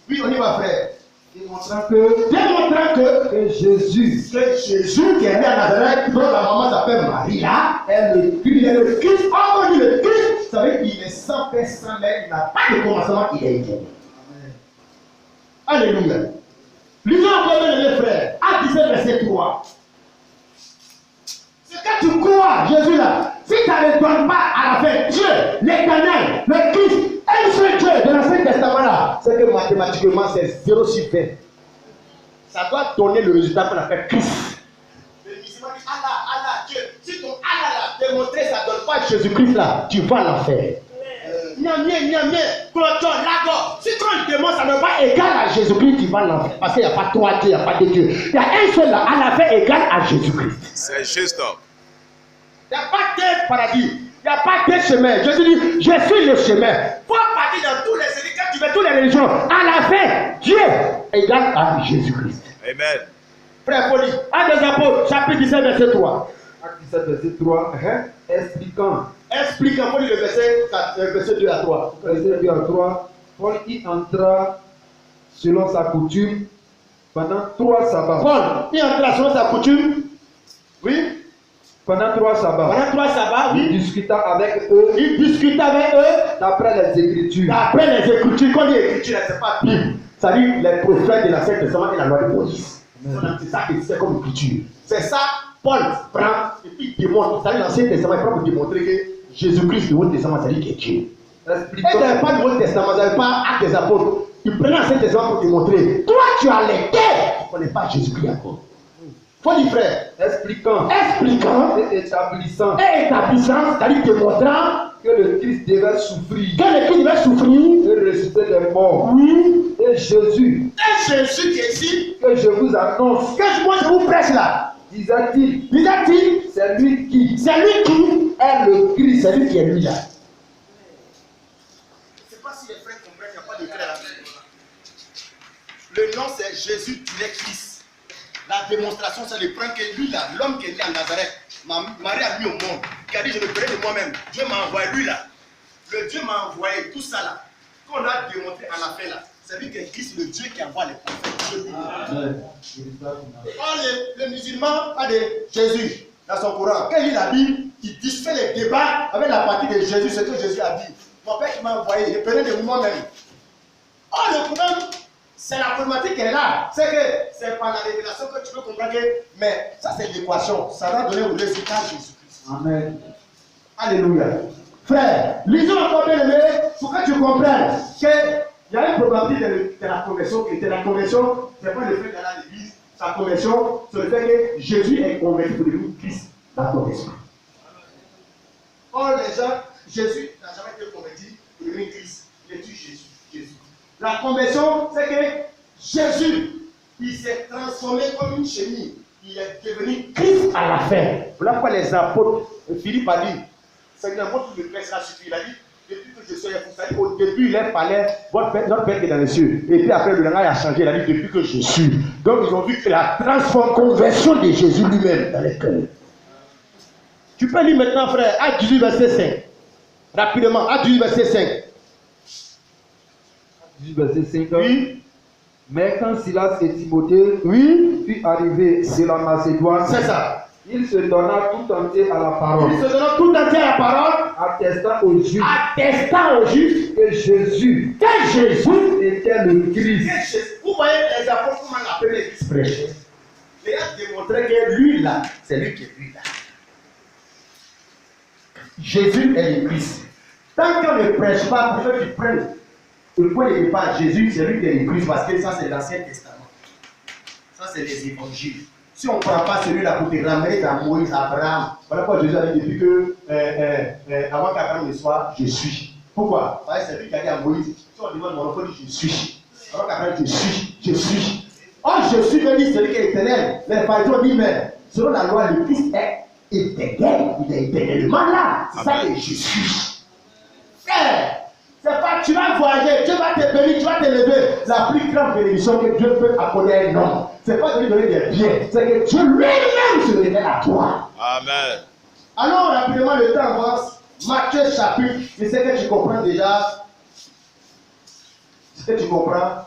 Oui, on y va, frère. Démontrant que Jésus qui est né à Nazareth, dont la maman s'appelle Maria, est le Christ. Quand on dit le Christ, ça veut dire qu'il est sans père, sans mère, il n'a pas de commencement, il est éternel. Alléluia. Lisons encore mes frères, Acte 17, verset 3. C'est quand tu crois, Jésus là, si tu ne donnes pas à la fin, Dieu, l'éternel, le Christ, un seul Dieu de l'Ancien Testament. mathématiquement, c'est 0 sur 20. Ça doit donner le résultat qu'on appelle Christ. Le musulman dit Allah, Dieu. Si ton Allah là, démontré, ça ne donne pas Jésus-Christ là, tu vas l'enfer. Si ton démon, ça ne va pas égal à Jésus-Christ, tu vas l'enfer. Parce qu'il n'y a pas trois dieux, il n'y a pas de Dieu. Il y a un seul là, Allah fait égal à Jésus-Christ. C'est juste. Il n'y a pas de paradis. Il n'y a pas de chemin. Jésus dit, je suis le chemin. Faut partir dans tous les églises, tu veux toutes les religions. À la fin, Dieu égal à Jésus-Christ. Amen. Frère Paul, Actes des Apôtres, chapitre 17, verset 3. Acte 17, verset 3. Expliquant. Expliquant, Paul, le verset 2 à 3. Verset 2 à 3. Paul y entra selon sa coutume pendant 3 sabbats. Paul y entra selon sa coutume. Oui. Pendant 3 sabbats. Pendant 3 sabbats, oui. Il discuta avec eux. Il discuta avec eux. D'après les Écritures. D'après les Écritures. Quand il dit Écriture, c'est pas Bible. Ça dit les prophètes de l'Ancien Testament et la loi de Moïse. C'est ça qui c'est comme Écriture. C'est ça, Paul prend et puis il démontre. Ça dit l'Ancien Testament, il prend pour démontrer que Jésus-Christ, le Nouveau Testament, ça dit qu'il est Dieu. Et il n'y avait pas de Nouveau Testament, il n'y avait pas Actes des Apôtres. Il prenait l'Ancien Testament pour démontrer. Toi, tu as les terres. Tu ne connais pas Jésus-Christ encore. Faut dire frère, expliquant et établissant, c'est-à-dire démontrant que le Christ devait souffrir, et ressusciter des morts. Oui. Et Jésus qui est ici, que je vous annonce, que moi je vous prêche là, disait-il, c'est lui qui est le Christ, c'est lui qui est lui là. Je ne sais pas si les frères comprennent, il n'y a pas de frère là. Le nom c'est Jésus, tu es Christ. La démonstration, c'est de prendre que lui là, l'homme qui est né à Nazareth, Marie a mis au monde, qui a dit je ne ferai de moi-même. Dieu m'a envoyé lui là. Le Dieu m'a envoyé tout ça là. Qu'on a démontré à la fin là. C'est lui qui est Christ, le Dieu qui envoie les prophètes. Or les musulmans parlent de Jésus dans son Coran. Quand il lit la Bible, il disfait les débats avec la partie de Jésus, ce que Jésus a dit. Mon père qui m'a envoyé, je ferai de moi-même. Or le Coran, c'est la problématique qu'elle est là. C'est que c'est par la révélation que tu peux comprendre que, mais ça c'est l'équation. Ça va donner le résultat de Jésus-Christ. Amen. Alléluia. Frère, lisons encore bien aimé pour que tu comprennes qu'il y a une problématique de la conversion. Et la conversion, c'est pas le fait d'aller à l'église. Sa conversion, c'est le fait que Jésus est converti pour devenir Christ dans ton esprit. Or, les gens, Jésus n'a jamais été converti pour devenir Christ. Il est Jésus. La conversion, c'est que Jésus, il s'est transformé comme une chenille. Il est devenu Christ à la fin. Voilà pourquoi les apôtres, Philippe a dit, Seigneur, moi tout le Père sera suffi. Il a dit, depuis que je suis là, au début, il parlait, notre Père qui est dans les cieux. Et puis après, le langage a changé. Il a dit, depuis que je suis. Donc, ils ont vu que la conversion de Jésus lui-même dans les cœurs. Tu peux lire maintenant, frère, Actes 18, verset 5. Rapidement, Actes 18, verset 5. 18, verset 5. Oui. Mais quand Silas et Timothée furent arrivés de la Macédoine, c'est ça. Il se donna tout entier à la parole. Attestant aux Juifs que Jésus était le Christ. Vous voyez les apôtres comment on appelle les Christ prêchés. Il a démontré que lui là, c'est lui qui est lui là. Jésus est le Christ. Tant qu'on ne prêche pas, pour ceux qui prennent le point de départ, Jésus, c'est lui qui est le Christ, parce que ça c'est l'Ancien Testament. Ça c'est les évangiles. Si on ne prend pas celui-là pour te ramener dans Moïse, Abraham, voilà pourquoi Jésus a dit depuis que, avant qu'Abraham ne soit, je suis. Pourquoi? Parce que c'est lui qui a dit à Moïse, si on demande mon enfant, il dit je suis. Avant qu'Abraham je suis. Oh, je suis venu, celui qui est éternel. Les pharisiens disent, mais selon la loi, le Christ est éternel. Il est éternellement là. C'est ça que je suis. Frère, c'est pas tu vas voyager, Dieu va te bénir, tu vas te lever. La plus grande bénédiction que Dieu peut accorder à un homme, c'est pas de lui donner des biens, c'est que Dieu lui-même se révèle à toi. Amen. Alors, rapidement, le temps avance. Matthieu chapitre, je sais que tu comprends déjà. C'est que tu comprends.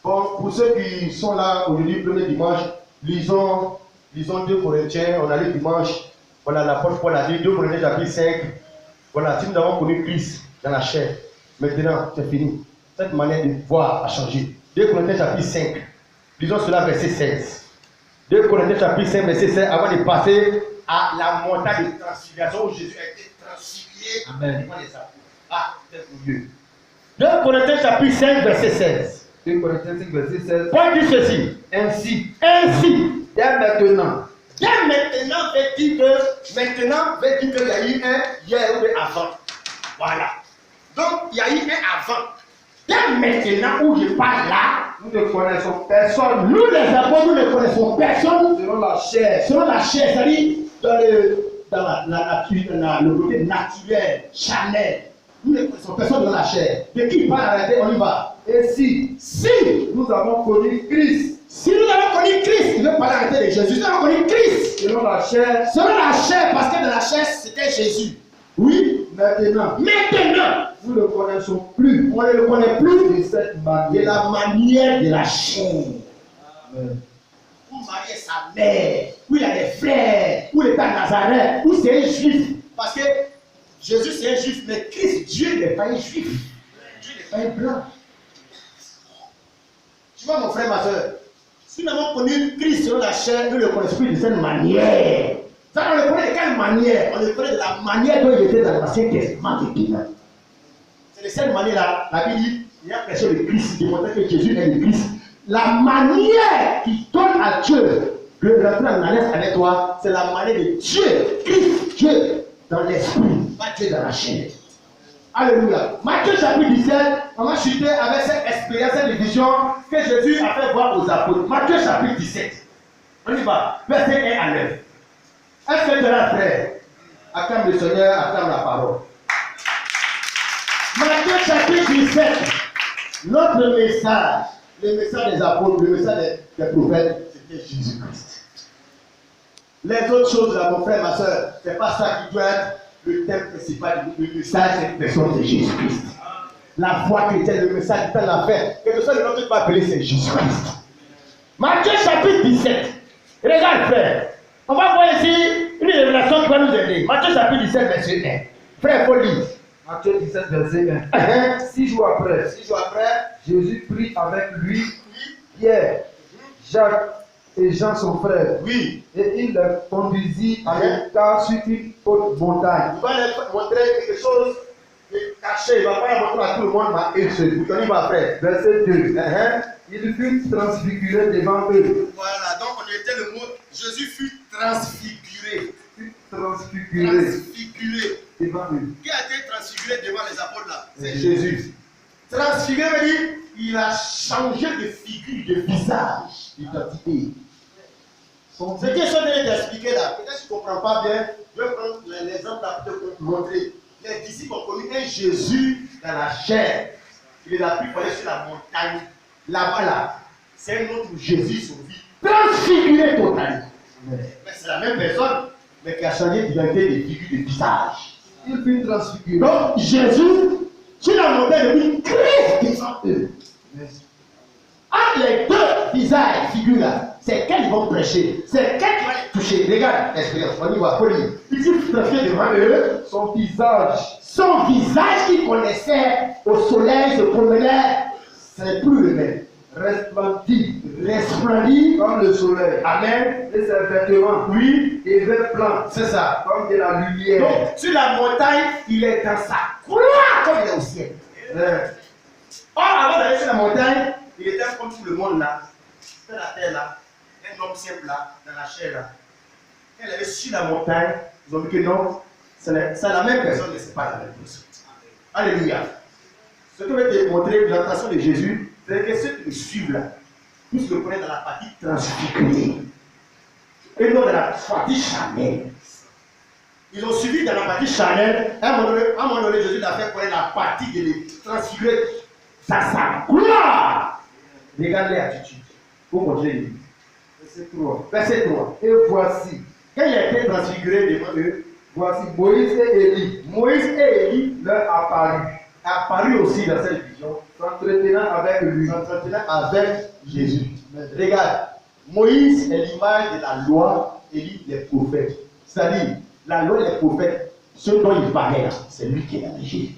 Bon, pour ceux qui sont là aujourd'hui, premier dimanche, lisons 2 Corinthiens, on a lu dimanche. Voilà, l'apôtre Paul a dit 2 Corinthiens chapitre 5. Voilà, si nous avons connu Christ dans la chair, maintenant c'est fini. Cette manière de voir a changé. 2 Corinthiens chapitre 5. Lisons cela verset 16. 2 Corinthiens chapitre 5 verset 16 avant de passer à la montagne de transfiguration où Jésus a été transfiguré. Amen. Ah, c'est mieux. 2 Corinthiens chapitre 5 verset 16. 2 Corinthiens 5, verset 16. Paul dit ceci. Ainsi, Dès maintenant, veut dire qu'il y a eu un hier ou un avant. Voilà. Donc, il y a eu un avant. Dès maintenant où je parle là, nous ne connaissons personne nous les apôtres, nous ne connaissons personne selon la chair. selon la chair, c'est-à-dire dans la nature, dans le côté naturel, charnel. Nous ne connaissons personne dans la chair. De qui il parle, arrêtez, on y va. Et si nous avons connu Christ Si nous avons connu Christ, il veut parler arrêtez de Jésus. Nous avons connu Christ selon la chair, parce que dans la chair, c'était Jésus. Oui. maintenant, nous ne le connaissons plus On ne le connaît plus de cette de manière. la manière de la chair. Amen. Où Marie est sa mère, où il y a des frères, où il est à Nazareth, où c'est un juif. Parce que Jésus c'est un juif, mais Christ, Dieu n'est pas un juif. Dieu n'est pas un blanc. Tu vois mon frère, ma soeur, si nous avons connu Christ selon la chair, nous le connaissons plus de cette manière. Ça, on le connaît de quelle manière? On le connaît de la manière dont il était dans l'Ancien Testament. C'est de cette manière-là, la Bible dit, il y a prêché le Christ, démontrer que Jésus est le Christ. La manière qui donne à Dieu de rentrer en alliance avec toi, c'est la manière de Dieu, Christ, Dieu dans l'esprit, pas Dieu dans la chair. Alléluia. Matthieu chapitre 17, on va chuter avec cette expérience, cette vision que Jésus a fait voir aux apôtres. Matthieu chapitre 17. On y va, verset 1 à 9. Est-ce que tu es là, frère? Acclame le Seigneur, acclame la parole. Matthieu chapitre 17. Notre message, le message des apôtres, le message des prophètes, c'était Jésus-Christ. Les autres choses, là, mon frère, ma soeur, ce n'est pas ça qui doit être le thème principal du message, cette personne, c'est Jésus-Christ. La foi chrétienne, le message de la fête, quel que soit le nom que tu vas appeler, c'est Jésus-Christ. Matthieu chapitre 17. Regarde, frère. On va voir ici une révélation qui va nous aider. Matthieu chapitre 17, verset 1. Frère, il faut lire. Matthieu 17, verset 1. 6 jours après, Jésus prit avec lui Pierre, Jacques et Jean son frère. Oui. Et il les conduisit à l'écart sur une haute montagne. Il va leur montrer quelque chose de caché. Il ne va pas le montrer à tout le monde, mais il se dit. On y va après. Verset 2. Il fut transfiguré devant eux. Voilà, donc on était le mot. Jésus fut transfiguré. Transfiguré Transfiguré. devant eux. Qui a été transfiguré devant les apôtres là? C'est Jésus. Transfiguré veut dire il a changé de figure, de visage, d'identité. Ce que je suis en train d'expliquer là, peut-être que tu ne comprends pas bien, je vais prendre l'exemple là pour te montrer. Les disciples ont connu un Jésus dans la chair. Il les a pris pour aller sur la montagne. Là-bas là, c'est un autre Jésus sur vie. Transfiguré totalement. Mais c'est la même personne, mais qui a changé d'identité, de figure, de visage. Il fut transfiguré. Donc Jésus, sur la montagne, il dit Christ devant eux. Entre les deux visages, figures là, c'est quels ils vont prêcher, c'est quels qui vont les toucher. Regarde, expérience, on y va, faut lire. Il dit transfiguré devant eux, Son visage qu'ils connaissaient au soleil, se promenait, c'est plus le même. Resplendit comme le soleil. Amen. Et ses vêtements Oui, devaient blancs c'est ça. comme de la lumière. Donc, sur la montagne, il est dans sa gloire comme il est au ciel. Or, avant d'aller sur la montagne, il était comme tout le monde là, sur la terre là, un homme simple là, dans la chair là. Quand il est sur la montagne, ils ont vu que non, c'est la même personne, mais ce n'est pas la même personne. Alléluia. Ce que je vais te montrer, l'attention de Jésus, c'est que ceux qui le suivent là, tous le connaissent dans la partie transfigurée. Et non dans la partie charnelle. Ils ont suivi dans la partie charnelle. À un moment donné, Jésus a fait connaître la partie de les transfigurer dans sa gloire. Regardez l'attitude. Pour continuer. Verset 3. Verset 3. Et voici, Quand il a été transfiguré devant eux, voici Moïse et Élie Moïse et Élie leur apparut aussi dans cette vision, s'entretenant avec lui. s'entretenant avec Jésus. Regarde, Moïse est l'image de la loi, Élie les prophètes. C'est-à-dire, la loi et les prophètes, ce dont il parlait là, c'est lui qui est la Jésus.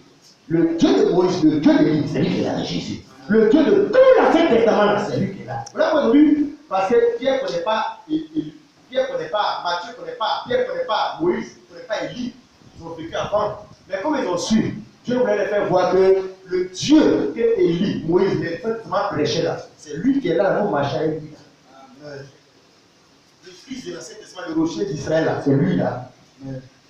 Le Dieu de Moïse, le Dieu d'Élie, c'est lui qui est là Jésus. Le Dieu de tout l'Ancien Testament, là, c'est lui qui est là. Voilà aujourd'hui, parce que Pierre ne connaît pas Élie, Pierre ne connaît pas, Matthieu ne connaît pas, Pierre ne connaît pas, Moïse ne connaît pas Élie. Ils ont vécu avant. Mais comme ils ont su, Dieu voulait les faire voir que le Dieu que Élie, Moïse, effectivement prêchait là, c'est lui qui est là, vous marchez avec lui. Le fils de l'Ancien Testament, le rocher d'Israël là, c'est lui là.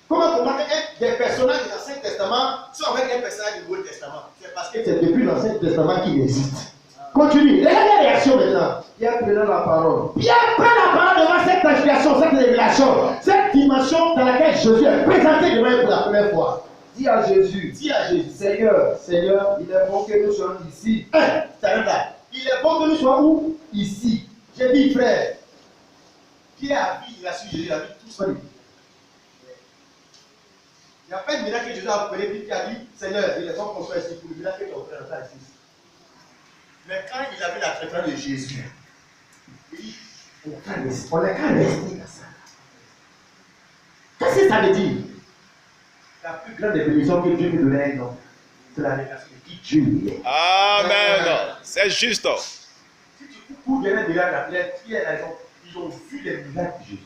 Comment combattre des personnages de l'Ancien Testament sont avec un personnage du Nouveau Testament? C'est parce que c'est depuis l'Ancien Testament qu'il existe. Continue. Regardez la réaction maintenant. Pierre prenant la parole. Pierre prend la parole devant cette transfiguration, cette révélation, cette dimension dans laquelle Jésus est présenté devant eux pour la première fois. Dit à Jésus, Seigneur, il est bon que nous soyons ici. là. Il est bon que nous soyons où? Ici. J'ai dit, frère, Pierre a vu, il a su Jésus, il a vu tout ça. Il n'y a pas de miracle que Jésus a appelé, puis qui a dit, Seigneur, il est bon qu'on soit ici pour le miracle que ton frère est ici. Mais quand il a vu la traîtrise de Jésus, il dit, on n'est qu'à rester dans ça. Qu'est-ce que ça veut dire? La plus grande bénédiction que Dieu peut donner à un homme, c'est la révélation de qui Dieu est. Amen. C'est juste. Si tu cours derrière les miracles, les Pierre, ils ont vu les miracles de Jésus.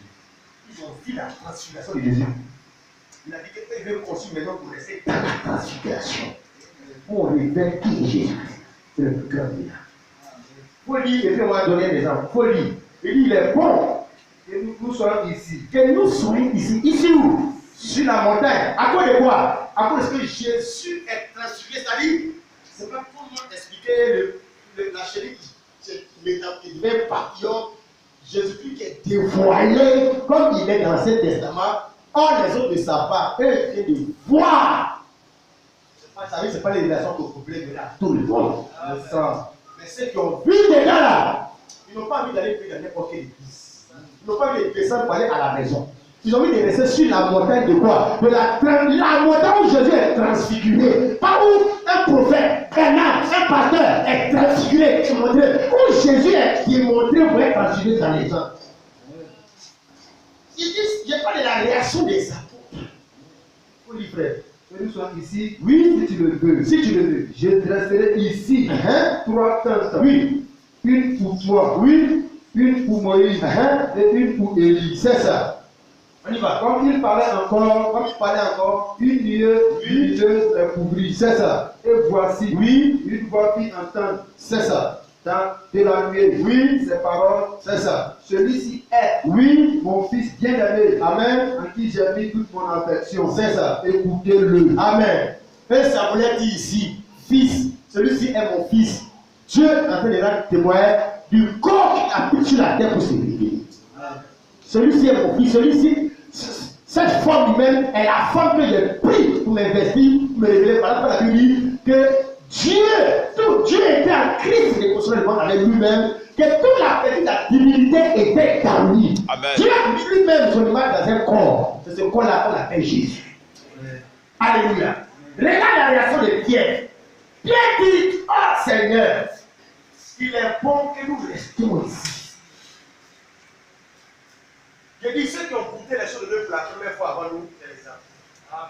Ils ont vu la transfiguration de Jésus. Il a dit qu'il veut construire une maison pour rester dans la transfiguration. Pour révéler qui est Jésus. C'est le plus grand miracle. Il faut lire, et puis on va donner des exemples. Il faut lire. Il dit, il est bon Que nous soyons ici. que nous soyons ici. Ici où? Sur la montagne. À cause de quoi? À cause que Jésus est transfiguré. C'est-à-dire, c'est pas comment expliquer la chérie qui devient papillon. Jésus-Christ qui est dévoilé comme il est dans l'Ancien Testament. Or, les autres ne savent pas. Eux, ils viennent de voir. C'est pas les révélations qu'on complète de là. Tout le monde. Mais ceux qui ont vu des gars là, ils n'ont pas envie d'aller prier dans n'importe quelle église. Ils n'ont pas envie de descendre pour aller à la maison. Ils ont envie de rester sur la montagne de quoi? De la montagne où Jésus est transfiguré. Pas où un prophète, un âme, un pasteur est transfiguré. Où Jésus est démontré pour être transfiguré dans les gens. Ils disent, il n'y a pas de la réaction des apôtres. Pour lui, frère. Que nous soyons ici. Oui, Si tu le veux. si tu le veux. Je dresserai ici 3 tentes. Oui, Une pour toi. oui, Une pour Moïse. Et une pour Élie. c'est ça. On y va. Comme il parlait encore, une nuée les couvrit. C'est ça. Et voici, Oui, une voix fit entendre c'est ça. de la nuée. Oui, Ces paroles. c'est ça. Celui-ci est Oui, mon fils bien-aimé, amen. en qui j'ai mis toute mon affection. C'est ça. Écoutez-le. Amen. Et ça voulait dire ici, fils, celui-ci est mon fils. Dieu est en train de rendre témoin du corps qu'il a pris sur la terre pour se révéler. Celui-ci est mon fils, celui-ci, cette forme humaine est la forme que j'ai prise pour m'investir, pour me révéler. Par la Bible dit que tout Dieu était en Christ de construire le monde avec lui-même, que toute la petite divinité était dans lui. Amen. Dieu a mis lui-même son image dans un corps. C'est ce corps-là qu'on appelle Jésus. Alléluia. Regarde la réaction de Pierre. Pierre dit, oh Seigneur, il est bon que nous restions ici. Je dis, ceux qui ont goûté les choses de Dieu pour la première fois avant nous, c'est les hommes.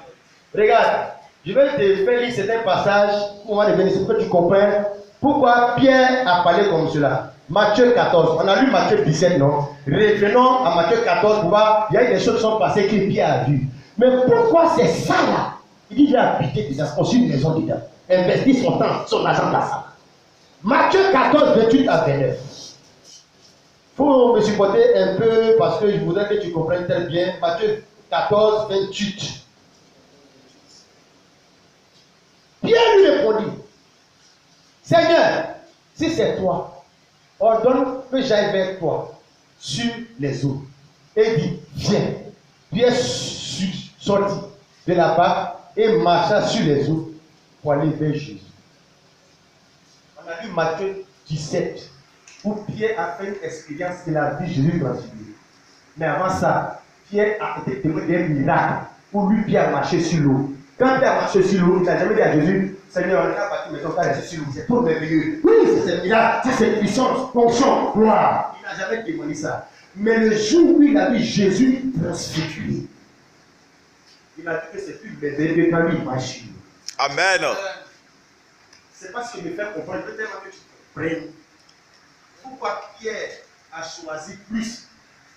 Regarde, je vais te faire lire certains passages pour que tu comprennes pourquoi Pierre a parlé comme cela. Matthieu 14, on a lu Matthieu 17, non? Revenons à Matthieu 14 pour voir, il y a des choses qui sont passées que Pierre a vues. Mais pourquoi c'est ça là? Il dit, il a habité dedans, construit une maison dedans, investir son temps, son argent dans ça. Matthieu 14, 28 à 29. Il faut me supporter un peu parce que je voudrais que tu comprennes très bien. Matthieu 14, 28. Pierre lui répondit, Seigneur, si c'est toi, ordonne que j'aille vers toi sur les eaux. Et dit, viens. Pierre sortit de la barque et marcha sur les eaux pour aller vers Jésus. On a lu Matthieu 17, où Pierre a fait une expérience qu'il a vu Jésus transfiguré. Mais avant ça, Pierre a été témoin d'un miracle où lui, Pierre a marché sur l'eau. Quand Pierre a marché sur l'eau, il n'a jamais dit à Jésus, Seigneur, on a bâti mais on va rester sur l'eau. C'est trop merveilleux. Oui, c'est ce miracle, c'est cette puissance, fonction, gloire. Il n'a jamais témoigné ça. Mais le jour où il a vu Jésus transfiguré, il a dit que c'est plus merveilleux quand lui marche sur l'eau. Amen. C'est pas ce qui me fait comprendre, peut-être que tu comprennes pourquoi Pierre a choisi plus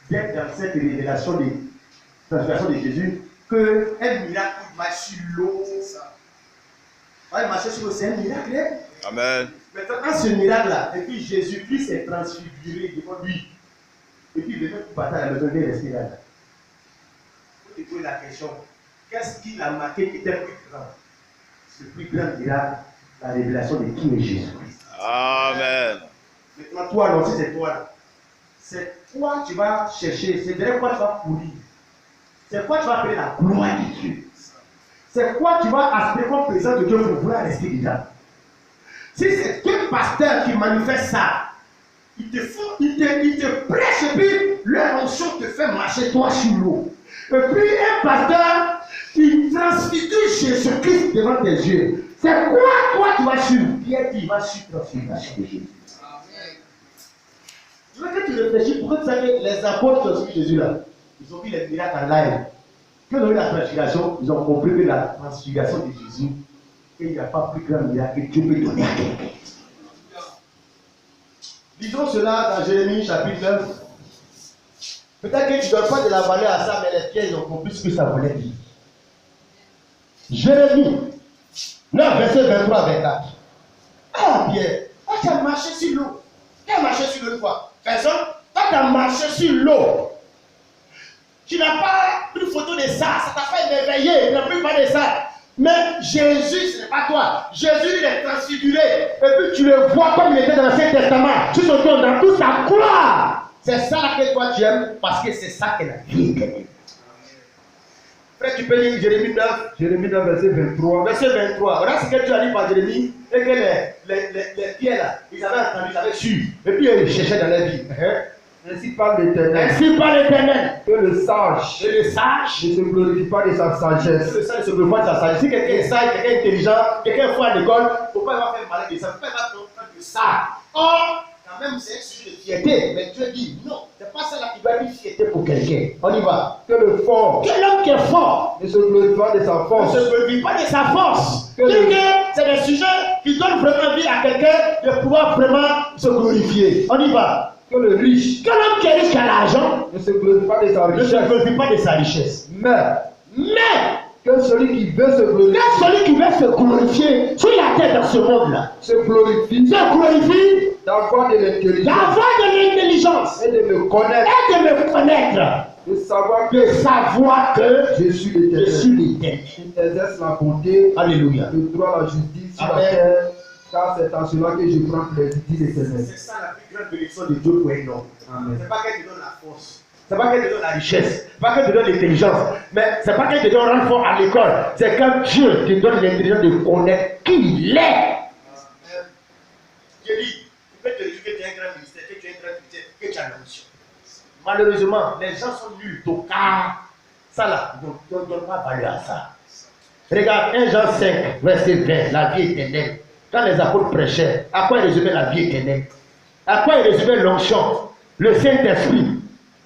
d'être dans cette révélation de transfiguration de Jésus qu'un miracle qui marche sur l'eau. Ouais, marcher sur l'eau, c'est un miracle. Hein? Amen. Maintenant, ce miracle-là, et puis Jésus-Christ s'est transfiguré devant lui. Et puis, il venait pour partir à la maison, il est resté là. Vous te posez la question, qu'est-ce qu'il a marqué qui était plus grand? Le plus grand miracle, la révélation de qui est Jésus-Christ. Amen. Maintenant, toi, non, si c'est toi là. C'est quoi tu vas chercher, c'est derrière quoi tu vas courir. C'est quoi tu vas appeler la gloire de Dieu. C'est quoi tu vas aspirer comme présence de Dieu pour vouloir rester dedans. Si c'est quel pasteur qui manifeste ça, il te prêche et puis leur onction te fait marcher toi sur l'eau. Et puis un pasteur, il transfigure Jésus-Christ devant tes yeux. C'est quoi toi tu vas suivre? Pierre dit, il va suivre la transfiguration de Jésus. Je veux que tu réfléchis, pourquoi tu savais les apôtres qui ont suivi Jésus là, ils ont vu les miracles en live. Quand ils ont eu la transfiguration, ils ont compris que la transfiguration de Jésus, il n'y a pas plus grand miracle que Dieu peut donner à quelqu'un. Lisons cela dans Jérémie chapitre 9. Peut-être que tu ne donnes pas de la valeur à ça, mais les pierres, ils ont compris ce que ça voulait dire. Jérémie 9, verset 23 à 24. Ah, Pierre, tu as marché sur l'eau. Qui a marché sur l'eau une fois? Personne. Toi, tu as marché sur l'eau. Tu n'as pas pris photo de ça. Ça t'a fait émerveiller. Tu n'as plus pas de ça. Mais Jésus, ce n'est pas toi. Jésus, il est transfiguré. Et puis tu le vois comme il était dans l'Ancien Testament. Tu te tournes dans toute sa gloire. C'est ça que toi tu aimes. Parce que c'est ça que la vie est. Frère, tu peux lire Jérémie 9. Jérémie 9, verset 23. Verset 23. Voilà ce que tu as dit par Jérémie. Et que les pierres là, ils avaient entendu, ils avaient su. Et puis ils cherchaient dans leur vie. Ainsi parle l'Éternel. Ainsi parle l'Éternel. Que le sage Et le sage ne se glorifie pas de sa sagesse. le sage ne se glorifie pas de sa sagesse. Si quelqu'un est sage, quelqu'un est intelligent, quelqu'un est fort à l'école, il ne faut pas avoir fait malin de ça. Il ne faut pas avoir fait de ça. Or, quand même, c'est un sujet de fierté. Mais Dieu dit non, ce n'est pas ça là qui doit être fierté pour quelqu'un. On y va. Que le fort Quel homme qui est fort ne se glorifie pas de sa ne force. se glorifie pas de sa force. Que C'est des sujets qui donnent vraiment envie à quelqu'un de pouvoir vraiment se glorifier. On y va. Que le riche Quel homme qui est riche qui a l'argent ne se glorifie pas de sa ne se richesse. glorifie pas de sa richesse. Mais Que celui qui veut se glorifier quand celui qui veut se glorifier sur la terre dans ce monde-là, se glorifie se glorifie d'avoir de l'intelligence d'avoir de l'intelligence et de me connaître, et de me connaître, de savoir que de savoir que je suis je l'Éternel. suis l'Éternel. Il exerce la bonté, Alléluia. le droit, la justice sur la Amen. terre, car c'est en cela que je prends plaisir, dit l'Éternel. C'est ça la plus grande bénédiction de Dieu pour un homme. Amen. C'est pas qu'elle te donne la force. C'est pas qu'elle te donne la richesse. C'est pas qu'elle te donne l'intelligence. Mais c'est pas qu'elle te donne un fort à l'école. C'est quand Dieu te donne l'intelligence de connaître qui il est. Dieu dit, tu peux te dire que tu es un grand ministère, que tu es un grand ministère, que tu as l'ambition. Malheureusement, les gens sont nuls. Donc, ça là, ils ne donnent pas valeur à ça. Regarde 1 Jean 5, verset 20, la vie éternelle. Quand les apôtres prêchaient, à quoi ils résumaient la vie éternelle? À quoi ils résumaient l'onction? Le Saint-Esprit.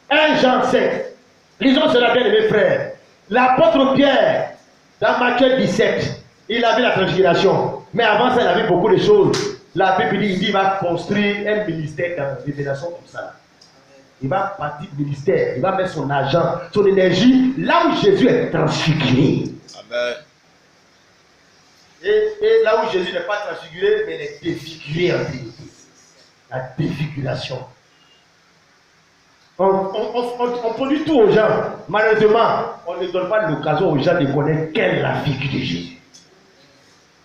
1 Jean 5. Lisons cela bien, mes frères. L'apôtre Pierre, dans Matthieu 17, il a vu la transfiguration. Mais avant ça, il a vu beaucoup de choses. La Bible dit qu'il va construire un ministère dans la révélation comme ça. Il va partir du ministère, il va mettre son argent, son énergie là où Jésus est transfiguré. Amen. Et là où Jésus n'est pas transfiguré, mais il est défiguré en vérité. La défiguration. On produit tout aux gens. Malheureusement, on ne donne pas l'occasion aux gens de connaître quelle est la figure de Jésus.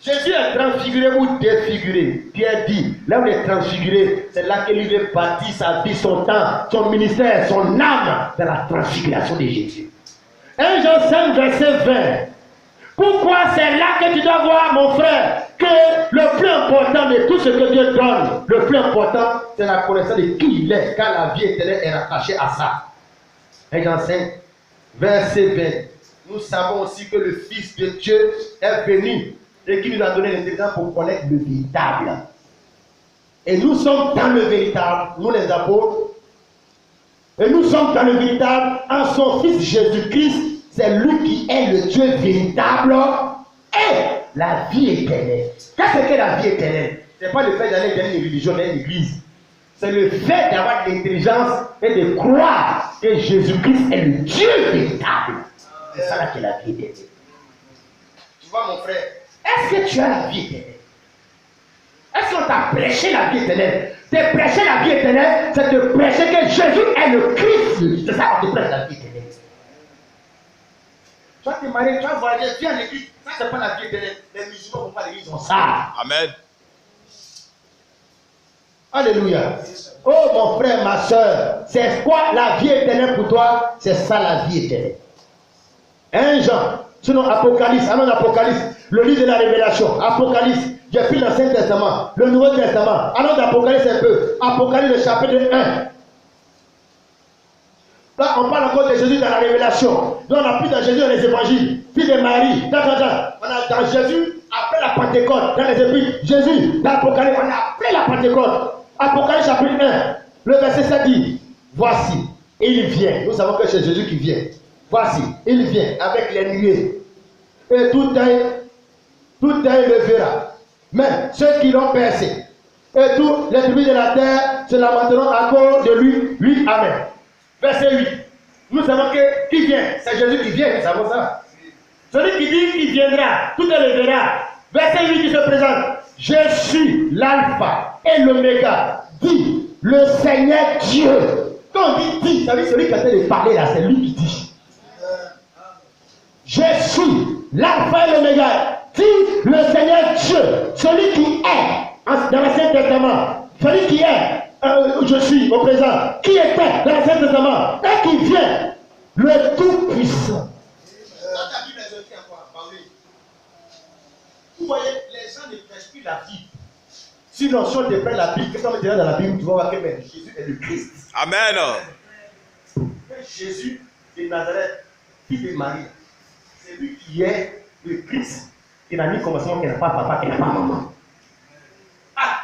Jésus est transfiguré ou défiguré. Pierre dit, là où il est transfiguré, c'est là qu'il veut bâtir sa vie, son temps, son ministère, son âme dans la transfiguration de Jésus. 1 Jean 5, verset 20. Pourquoi c'est là que tu dois voir, mon frère, que le plus important de tout ce que Dieu donne, le plus important, c'est la connaissance de qui il est, car la vie éternelle est rattachée à ça. 1 Jean 5, verset 20. Nous savons aussi que le Fils de Dieu est venu et qui nous a donné l'intelligence pour connaître le véritable. Et nous sommes dans le véritable, nous les apôtres, et nous sommes dans le véritable en son Fils Jésus-Christ. C'est lui qui est le Dieu véritable et la vie éternelle. Qu'est-ce que la vie éternelle? Ce n'est pas le fait d'aller dans une religion, dans une église. C'est le fait d'avoir de l'intelligence et de croire que Jésus-Christ est le Dieu véritable. C'est ça là que la vie éternelle. Tu vois mon frère, Est-ce que tu as la vie éternelle? Est-ce qu'on t'a prêché la vie éternelle? Te prêcher la vie éternelle, c'est te prêcher que Jésus est le Christ. C'est ça qu'on te prêche la vie éternelle. Tu vas te marier, tu vas voyager, viens à l'église. Ça, c'est pas la vie éternelle. Les musulmans ne vont pas à l'église, ils ont ça. Amen. Alléluia. Oh mon frère, ma soeur, c'est quoi la vie éternelle pour toi? C'est ça la vie éternelle. 1 Jean, sinon Apocalypse, allons Apocalypse, le livre de la révélation, Apocalypse, j'ai pris l'Ancien Testament, le Nouveau Testament, allons d'Apocalypse un peu, Apocalypse le chapitre 1. Là, on parle encore de Jésus dans la révélation. Là, on a pris dans Jésus dans les évangiles, puis de Marie, on a dans Jésus après la Pentecôte, dans les épîtres, Jésus, dans l'Apocalypse, on a après la Pentecôte. Apocalypse chapitre 1, le verset 7 dit, voici, il vient. Nous savons que c'est Jésus qui vient. Voici, il vient avec les nuées. Et tout œil le verra. Même ceux qui l'ont percé. Et tous les tribus de la terre se lamenteront à cause de lui. Oui, amen. Verset 8. Nous savons que qui vient? C'est Jésus qui vient, nous savons ça. Celui qui dit qu'il viendra, tout le verra. Verset 8 qui se présente. Je suis l'alpha et l'oméga, dit le Seigneur Dieu. Quand on dit, ça veut dire celui qui a fait de parler là, c'est lui qui dit. Je suis l'alpha et l'oméga, dit le Seigneur Dieu, celui qui est dans l'Ancien Testament, celui qui est, je suis au présent, qui était dans l'Ancien Testament, et qui vient, le Tout-Puissant. Vous voyez, les gens ne prêchent plus la Bible. Sinon, si on te prend la Bible, qu'est-ce qu'on met dans la Bible, tu vas voir que Jésus est le Christ. Amen. Jésus de Nazareth, fils de Marie, c'est lui qui est le Christ, qui n'a ni commencement, qui n'a pas papa, qui n'a pas maman. Ah,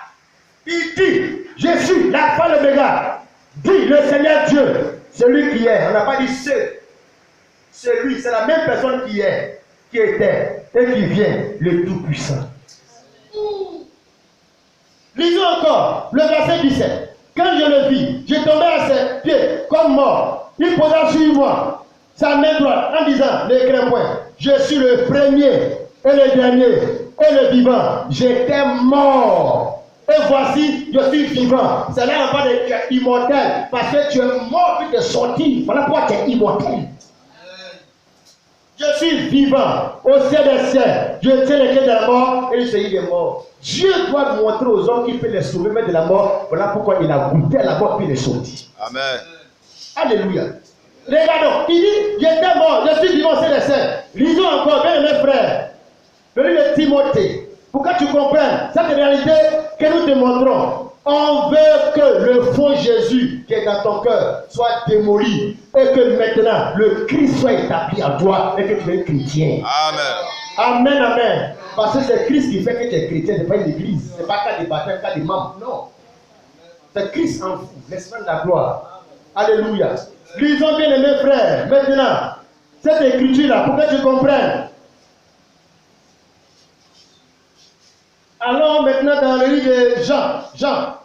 il dit, je suis l'alpha et l'oméga, dit le Seigneur Dieu, celui qui est. On n'a pas dit c'est lui, c'est la même personne qui est, qui était et qui vient, le Tout-Puissant. Lisons encore le verset 17. Quand je le vis, je tombais à ses pieds comme mort. Il posa sur moi sa main droite en disant, ne crains point, je suis le premier et le dernier et le vivant. J'étais mort. Et voici, je suis vivant. C'est là on parle de tu es immortel. Parce que tu es mort puis tu es sorti. Voilà pourquoi tu es immortel. Je suis vivant au ciel des cieux. Je tiens les clés de la mort et le Seigneur des morts. Dieu doit montrer aux hommes qu'il peut les sauver même de la mort. Voilà pourquoi il a goûté à la mort puis il est sorti. Amen. Alléluia. Regardons, il dit, j'étais mort, je suis vivant au ciel des cieux. Lisons encore, bien mes frères. Le livre de Timothée. Pour que tu comprennes cette réalité que nous te montrons. On veut que le faux Jésus qui est dans ton cœur soit démoli et que maintenant le Christ soit établi en toi et que tu es chrétien. Amen. Amen, amen. Parce que c'est Christ qui fait que tu es chrétien, ce n'est pas une église. Ce n'est pas un cas de baptême, un cas de membres. Non. C'est Christ en vous, l'esprit de la gloire. Alléluia. Lisons bien, mes frères. Maintenant, cette écriture-là, pour que tu comprennes. Allons maintenant dans le livre de Jean.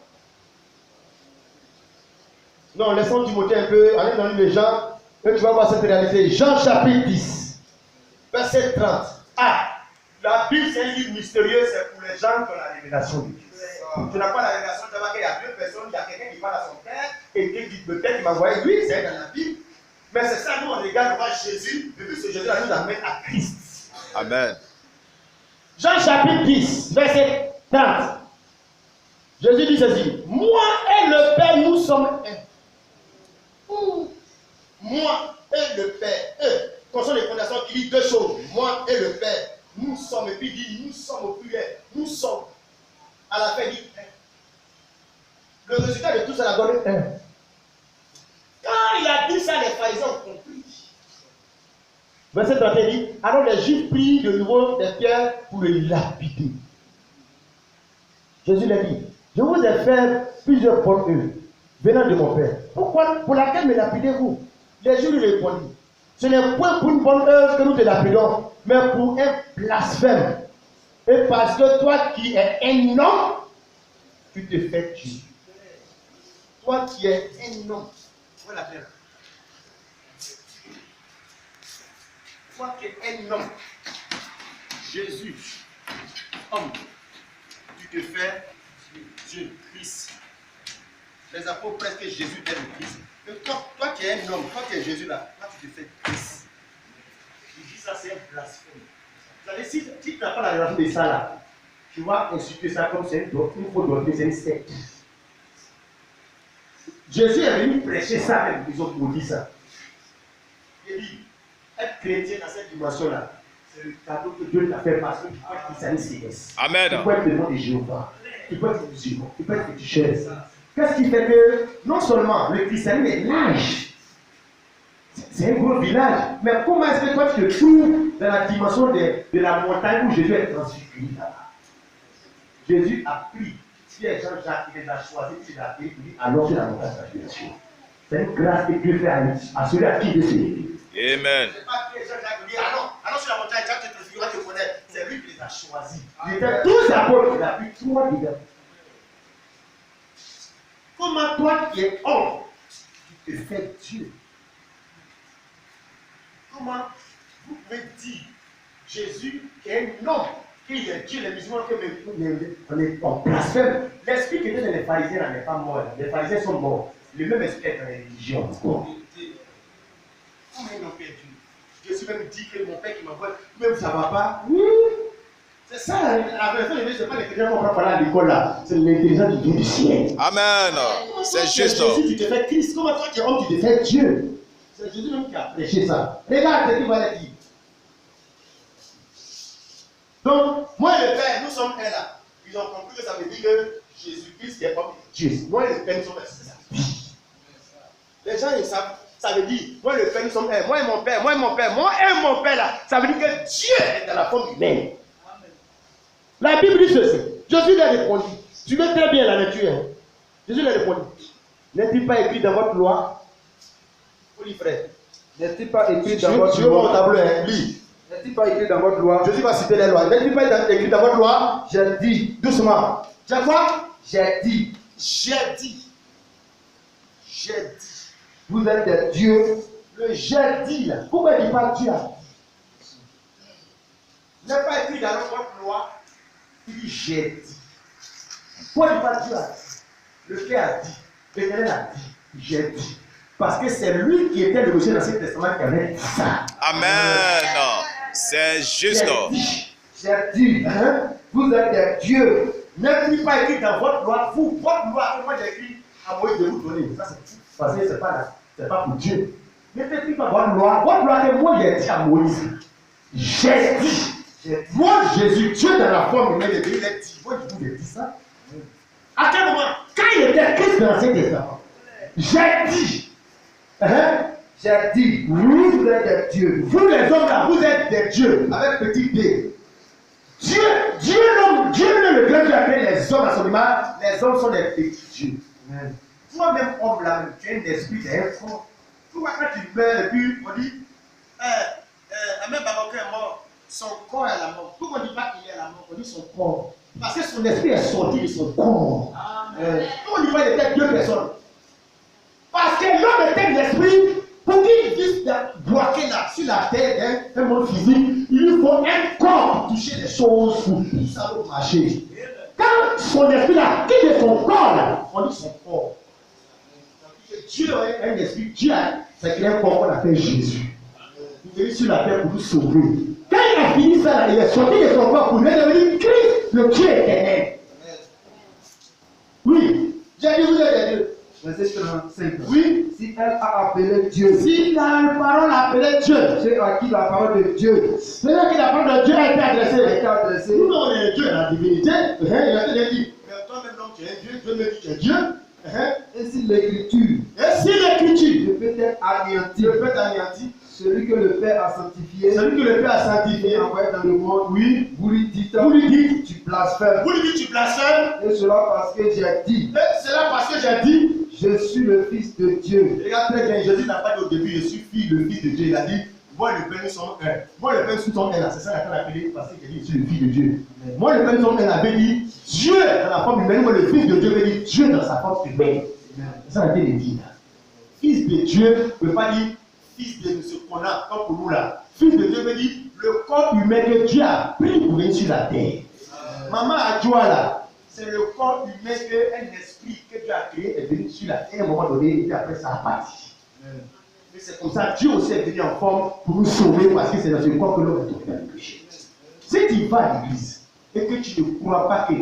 Non, laissons Timothée un peu. Allez dans le livre de Jean. Et tu vas voir cette réalité. Jean chapitre 10, verset 30. Ah, la Bible c'est un livre mystérieux, c'est pour les gens qui ont la révélation de Dieu. Tu n'as pas la révélation, tu vas qu'il y a deux personnes, il y a quelqu'un qui parle à son père et qui dit peut-être qu'il m'a envoyé. Oui, c'est dans la Bible. Mais c'est ça, nous on regarde, on voit Jésus. Depuis ce Jésus-là nous amène à Christ. Amen. Jean chapitre 10, verset 30. Jésus dit ceci. Moi et le Père, nous sommes un. Moi et le Père. Concernant les fondations qui dit deux choses. Moi et le Père. Nous sommes. Et puis il dit nous sommes au pluriel. Nous sommes. À la fin, il dit un. Le résultat de tout ça, la donne un. Quand il a dit ça, les pharisiens ont compris. Verset 31 dit, alors les Juifs prient de nouveau des pierres pour le lapider. Jésus leur dit, je vous ai fait plusieurs bonnes œuvres venant de mon Père. Pourquoi? Pour laquelle me lapidez-vous? Les Juifs lui répondent, ce n'est point pour une bonne œuvre que nous te lapidons, mais pour un blasphème. Et parce que toi qui es un homme, tu te fais tuer. Toi qui es un homme, voilà la terre. Toi qui es un homme, Jésus, homme, tu te fais Dieu, Christ. Les apôtres presque Jésus est le Christ. Et toi qui es un homme, toi qui es Jésus là, toi tu te fais Christ. Il dit ça, c'est un blasphème. Vous savez, si tu n'as pas la relation de ça là, tu vas insulter ça comme c'est une fausse doctrine, c'est une secte. Jésus est venu prêcher ça même, ils ont pour dire ça. Il dit, être chrétien dans cette dimension-là, c'est le cadeau que Dieu t'a fait parce que tu peux être christianiste. Amen. Tu peux être devant des Jéhovah, tu peux être musulman, tu peux être fétichiste. Qu'est-ce qui fait que non seulement le christianisme est large, c'est un gros village, mais comment est-ce que toi tu te trouves dans la dimension de la montagne où Jésus est transfiguré là-bas? Jésus a pris Pierre, Jean-Jacques, il les a choisis, il les a pris, il dit alors sur la montagne de la transfiguration. C'est une grâce que Dieu fait à celui à qui il veut se lever. Amen. C'est pas Pierre, Jean-Jacques, il dit alors sur la montagne, quand tu te transfigureras, tu connais. C'est lui qui les a choisis. Il était 12 apôtres, il a pris 3 dedans. Comment toi qui es homme, tu te fais Dieu? Comment vous pouvez dire Jésus qui est un homme, qui est Dieu, les musulmans, on blasphème. L'esprit qui était dans les pharisiens n'est pas mort. Les pharisiens sont morts. Le même esprit est dans les religions. Comment ils ont perdu? Jésus même dit que mon père qui m'envoie, même ça ne va pas. Oui. C'est ça, la version de Dieu, ce n'est pas l'intelligence qu'on va parler à l'école là. C'est l'intelligence du Dieu du ciel. Amen. C'est juste. Jésus, tu te fais Christ. Comment toi qui es homme, tu te fais Dieu? C'est Jésus même qui a prêché ça. Regarde ce qu'il va dire. Donc, moi et le Père, nous sommes un là. Ils ont compris que ça veut dire que Jésus-Christ est homme et Dieu. Moi et le Père, nous sommes un. Les gens, ils savent. Ça veut dire, moi et le Père, nous sommes un. Moi et mon Père, moi et mon Père, moi et mon Père là. Ça veut dire que Dieu est dans la forme humaine. La Bible dit ceci. Jésus lui a répondu. Tu veux très bien la lecture. Hein? Jésus lui a répondu. N'est-il pas écrit dans votre loi? Oui, frère. N'est-il pas écrit dans votre loi? Tableau, hein? Lis. N'est-il pas écrit dans votre loi? Jésus va citer les lois. N'est-il pas écrit dans votre loi? J'ai dit. Doucement. J'ai quoi? J'ai dit. J'ai dit. J'ai dit. Vous êtes des dieux. Le j'ai dit là. Pourquoi il dit pas Dieu? Il n'est pas écrit dans votre loi. Il dit j'ai dit. Pourquoi il dit pas Dieu a dit? Le Père a dit. L'Éternel a dit. J'ai dit. Parce que c'est lui qui était le Messie dans l'Ancien Testament qui avait dit ça. Amen. C'est juste. J'ai dit. Hein? Vous êtes des dieux. N'est-il pas écrit dans votre loi? Vous, votre loi, moi j'ai écrit à Moïse de vous donner. Ça c'est fou. Parce que c'est pas pour Dieu. N'est-il pas votre loi? Votre loi que moi j'ai dit à Moïse. J'ai dit. Moi, Jésus, Dieu dans la forme humaine, il a dit. Moi, je vous ai dit ça. À quel moment? Quand il était Christ dans l'Ancien Testament, j'ai dit. Hein? J'ai dit. Oui, vous êtes des dieux. Vous les hommes là, vous êtes des dieux. Avec petit d. Dieu, le grand Dieu a créé les hommes à son image. Les hommes sont des petits dieux. Toi-même, homme là, tu as un esprit d'un corps. Tu vois, quand tu meurs, et puis on dit, Ahmed Babacar est mort. Son corps est à la mort. Pourquoi on ne dit pas qu'il est à la mort? On dit son corps. Parce que son esprit est sorti de son corps. Pourquoi on ne dit pas qu'il était 2 personnes? Parce que l'homme était l'esprit. Pour qu'il puisse bloquer là, sur la terre, un monde physique, il lui faut un corps pour toucher les choses, pour que ça va marcher. Quand son esprit là, qui est son corps là, on dit son corps. Dieu est un esprit. Dieu c'est créé un corps qu'on appelle Jésus. Il est venu sur la terre pour nous sauver. Quand il a fini ça, là, il est sorti de son corps pour lui devenir Christ, le Dieu éternel. Oui, j'ai dit vous êtes des dieux. Verset 35. Oui. Si elle a appelé Dieu. Si la parole a appelé Dieu. C'est à qui la parole de Dieu. C'est là que la parole de Dieu a été adressée. Nous, on est Dieu dans la divinité. Il a dit, mais toi-même, tu es Dieu. Dieu me dit que tu es Dieu. Et si l'écriture. Et si l'écriture. peut être anéanti. Le peut être anéanti. Celui que le Père a sanctifié. Celui que le Père a sanctifié. Envoyé dans le monde. Oui. Vous lui dites. Tu blasphèmes. Vous lui dites tu blasphèmes. Et cela parce que j'ai dit. Et cela parce que j'ai dit. Je suis le Fils de Dieu. Regarde très bien, Jésus n'a pas dit au début, je suis le Fils de Dieu. Il a dit, moi et le Père nous sommes un. Moi et le Père nous sommes un. C'est ça qu'on a appelé parce qu'il a dit, je suis le Fils de Dieu. Moi et le Père nous sommes un avait dit, Dieu dans la forme humaine. Moi le Fils de Dieu veut dire Dieu dans sa forme humaine. C'est ça qu'il a dit. Fils de Dieu ne veut pas dire fils de ce qu'on a, comme pour nous là. Fils de Dieu veut dire le corps humain que Dieu a pris pour venir sur la terre. Maman Adjoa là, c'est le corps humain que un esprit que Dieu a créé est venu sur la terre à un moment donné et après ça a parti. Et c'est comme ça Dieu aussi est venu en forme pour nous sauver parce que c'est dans ce corps que l'homme est tombé dans le péché. Si tu vas à l'église et que tu ne crois pas que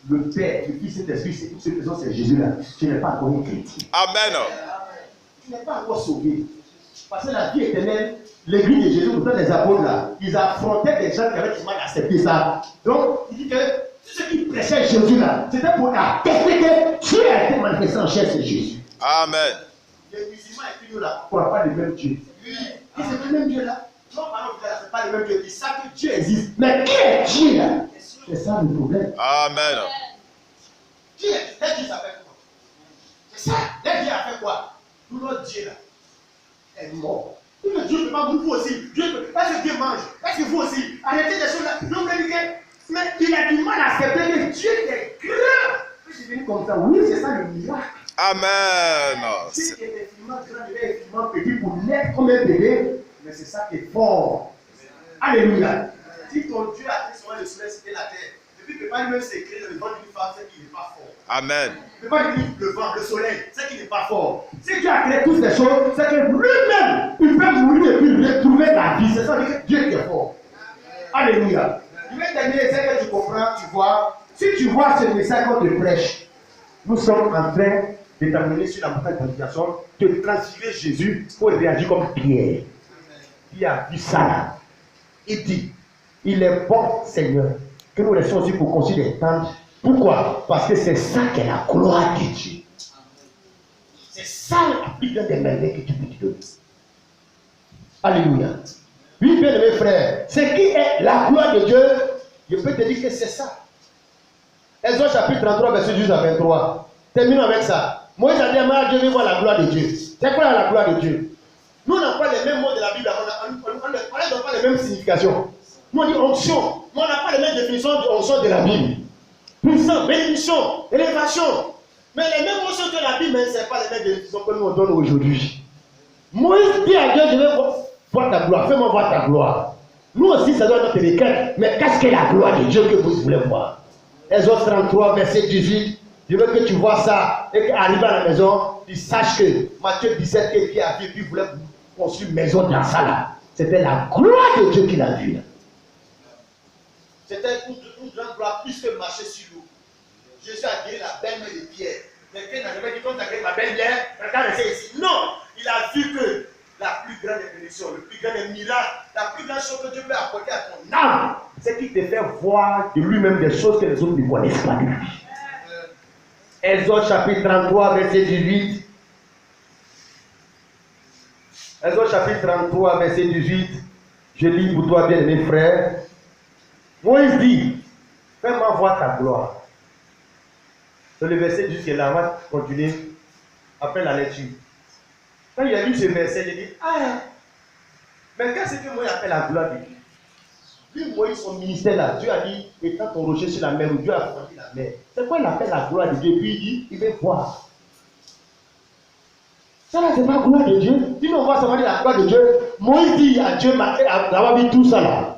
le Père, le Fils et l'Esprit, c'est tous ceux qui sont, c'est Jésus là, tu n'es pas encore un chrétien. Amen. Tu n'es pas encore sauvé. Parce que la vie éternelle, l'église de Jésus, pourtant les apôtres là, ils affrontaient des gens qui avaient du mal à accepter ça. Donc, il dit que tous ceux qui prêchaient Jésus là, c'était pour attester que Dieu a été manifesté en chair, c'est Jésus. Amen. Les musulmans et puis nous là, on ne croit pas le même Dieu. Et c'est le même Dieu là. Non, par exemple, c'est pas le même Dieu. Ils savent que Dieu existe. Mais qui est Dieu là? C'est ça le problème. Amen. Dieu, Dieu ça fait quoi? C'est ça. Dieu a fait quoi? Tout notre Dieu là est mort. Tout le Dieu ne peut pas vous aussi. Dieu peut. Est-ce que Dieu mange? Est-ce que vous aussi? Arrêtez des choses là. Non, mais il a du mal à accepter que Dieu est grand. Je suis venu comme ça. Oui, c'est ça le miracle. Amen. Dieu est infiniment grand, il est infiniment petit pour naître comme un bébé. Mais c'est ça qui est fort. Alléluia. Si ton Dieu a créé sur le soleil et la terre, depuis que pas lui-même s'est créé le vent d'une femme, c'est qu'il n'est pas fort. Amen. Il ne peut pas dire le vent, le soleil, c'est qu'il n'est pas fort. Si Dieu a créé toutes ces choses, c'est que lui-même, il peut mourir et puis retrouver la vie. C'est ça que Dieu est fort. Alléluia. Je vais terminer, c'est que tu comprends, tu vois. Si tu vois ce message qu'on te prêche, nous sommes en train de t'amener sur la montagne d'annonciation, de transférer Jésus pour réagir comme Pierre. Il a vu ça là. Il dit, il est bon, Seigneur, que nous restions aussi pour construire des tentes. Pourquoi? Parce que c'est ça qui est la gloire de Dieu. C'est ça la plus grande des merveilles que tu peux te donner. Alléluia. Oui, bien aimé frère, ce qui est la gloire de Dieu, je peux te dire que c'est ça. Exode chapitre 33, verset 12 à 23. Terminons avec ça. Moïse a dit à Dieu, viens voir la gloire de Dieu. C'est quoi la gloire de Dieu? Nous, on n'a pas les mêmes mots de la Bible, on n'a pas les mêmes significations. Nous, on dit onction, mais on n'a pas les mêmes définitions de onction de la Bible. Puissance, bénédiction, élévation. Mais les mêmes mots sont de la Bible, mais ce n'est pas les mêmes définitions que nous on donne aujourd'hui. Moïse dit à Dieu, je vais voir ta gloire, fais-moi voir ta gloire. Nous aussi, ça doit être notre requête. Mais qu'est-ce que la gloire de Dieu que vous voulez voir? Exode 33, verset 18. Je veux que tu vois ça et qu'arrivé à la maison, tu saches que Matthieu 17, qui a vu, puis voulait construire une maison dans ça là. C'était la gloire de Dieu qu'il a vue là. C'était une grande gloire plus que marcher sur l'eau. Jésus a guéri la belle-mère de Pierre. Mais Pierre n'a jamais dit quand tu as guéri ma belle-mère, regarde ici. Non, il a vu que la plus grande bénédiction, le plus grand miracle, la plus grande chose que Dieu peut apporter à ton âme, c'est qu'il te fait voir de lui-même des choses que les autres ne connaissent pas de lui. Exode chapitre 33, verset 18. Exode chapitre 33, verset 18. Je lis pour toi, bien mes frères. Moïse dit, fais-moi voir ta gloire. C'est le verset jusqu'à là, on va continuer après la lecture. Quand il a lu ce verset, il dit, ah, mais qu'est-ce que Moïse appelle la gloire de Dieu? Lui, Moïse, son ministère là, Dieu a dit, étant ton rocher sur la mer, où Dieu a fondé la mer. C'est quoi il appelle la gloire de Dieu? Puis il dit, il veut voir. Ça là, c'est pas la gloire de Dieu. Si on voit ça, va dire la gloire de Dieu. Moïse dit à Dieu, d'avoir vu tout ça là.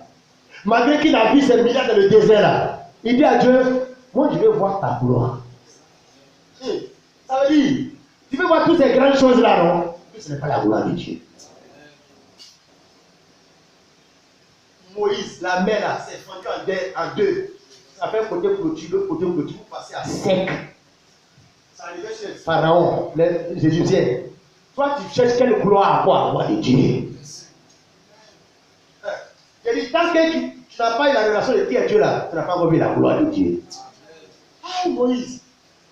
Malgré qu'il a vu ces milliards dans le désert là, il dit à Dieu, moi je veux voir ta gloire. Ça veut dire, tu veux voir toutes ces grandes choses là, non? Mais ce n'est pas la gloire de Dieu. Moïse, la mer là, s'est fendue en deux. Ça fait un côté clôture, l'autre côté clôture, pour passer à sec. Ça arrivait chez Pharaon, les Égyptiens. Toi, tu cherches quelle gloire à voir la gloire de Dieu. Je dis, tant que tu n'as pas eu la relation de qui est Dieu là, tu n'as pas vu la gloire de Dieu. Ah, Moïse,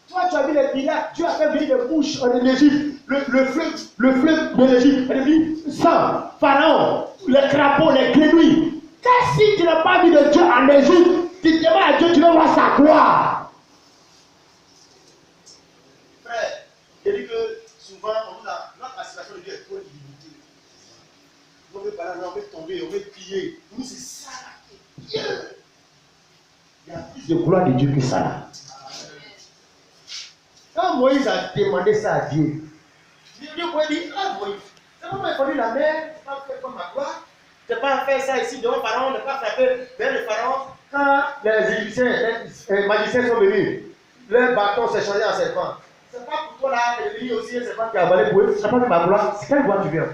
toi, tu as vu les miracles, Dieu a fait venir des bouches en Égypte, le fleuve de l'Égypte, elle dit, sang, Pharaon, les crapauds, les grenouilles. Qu'est-ce que tu n'as pas vu de Dieu en Égypte? Tu demandes à Dieu, tu vas voir sa gloire. Frère, je dis que souvent, notre association de Dieu est trop limitée. On veut parler, on veut tomber, on veut plier. Nous, c'est ça là. Dieu. Il y a plus de gloire de Dieu que ça là. Quand Moïse a demandé ça à Dieu, Dieu lui dit, ah Moïse, c'est pas moi qui ai la mer, c'est pas fait comme ma gloire. Tu n'as pas fait ça ici devant le Pharaon, tu n'as pas frappé vers le Pharaon. Quand les Égyptiens, les magiciens sont venus, leur bâton s'est changé en serpent. C'est pas pour toi là, que lui aussi, un serpent qui a avalé pour eux. C'est pas de ma gloire. C'est quelle gloire tu viens?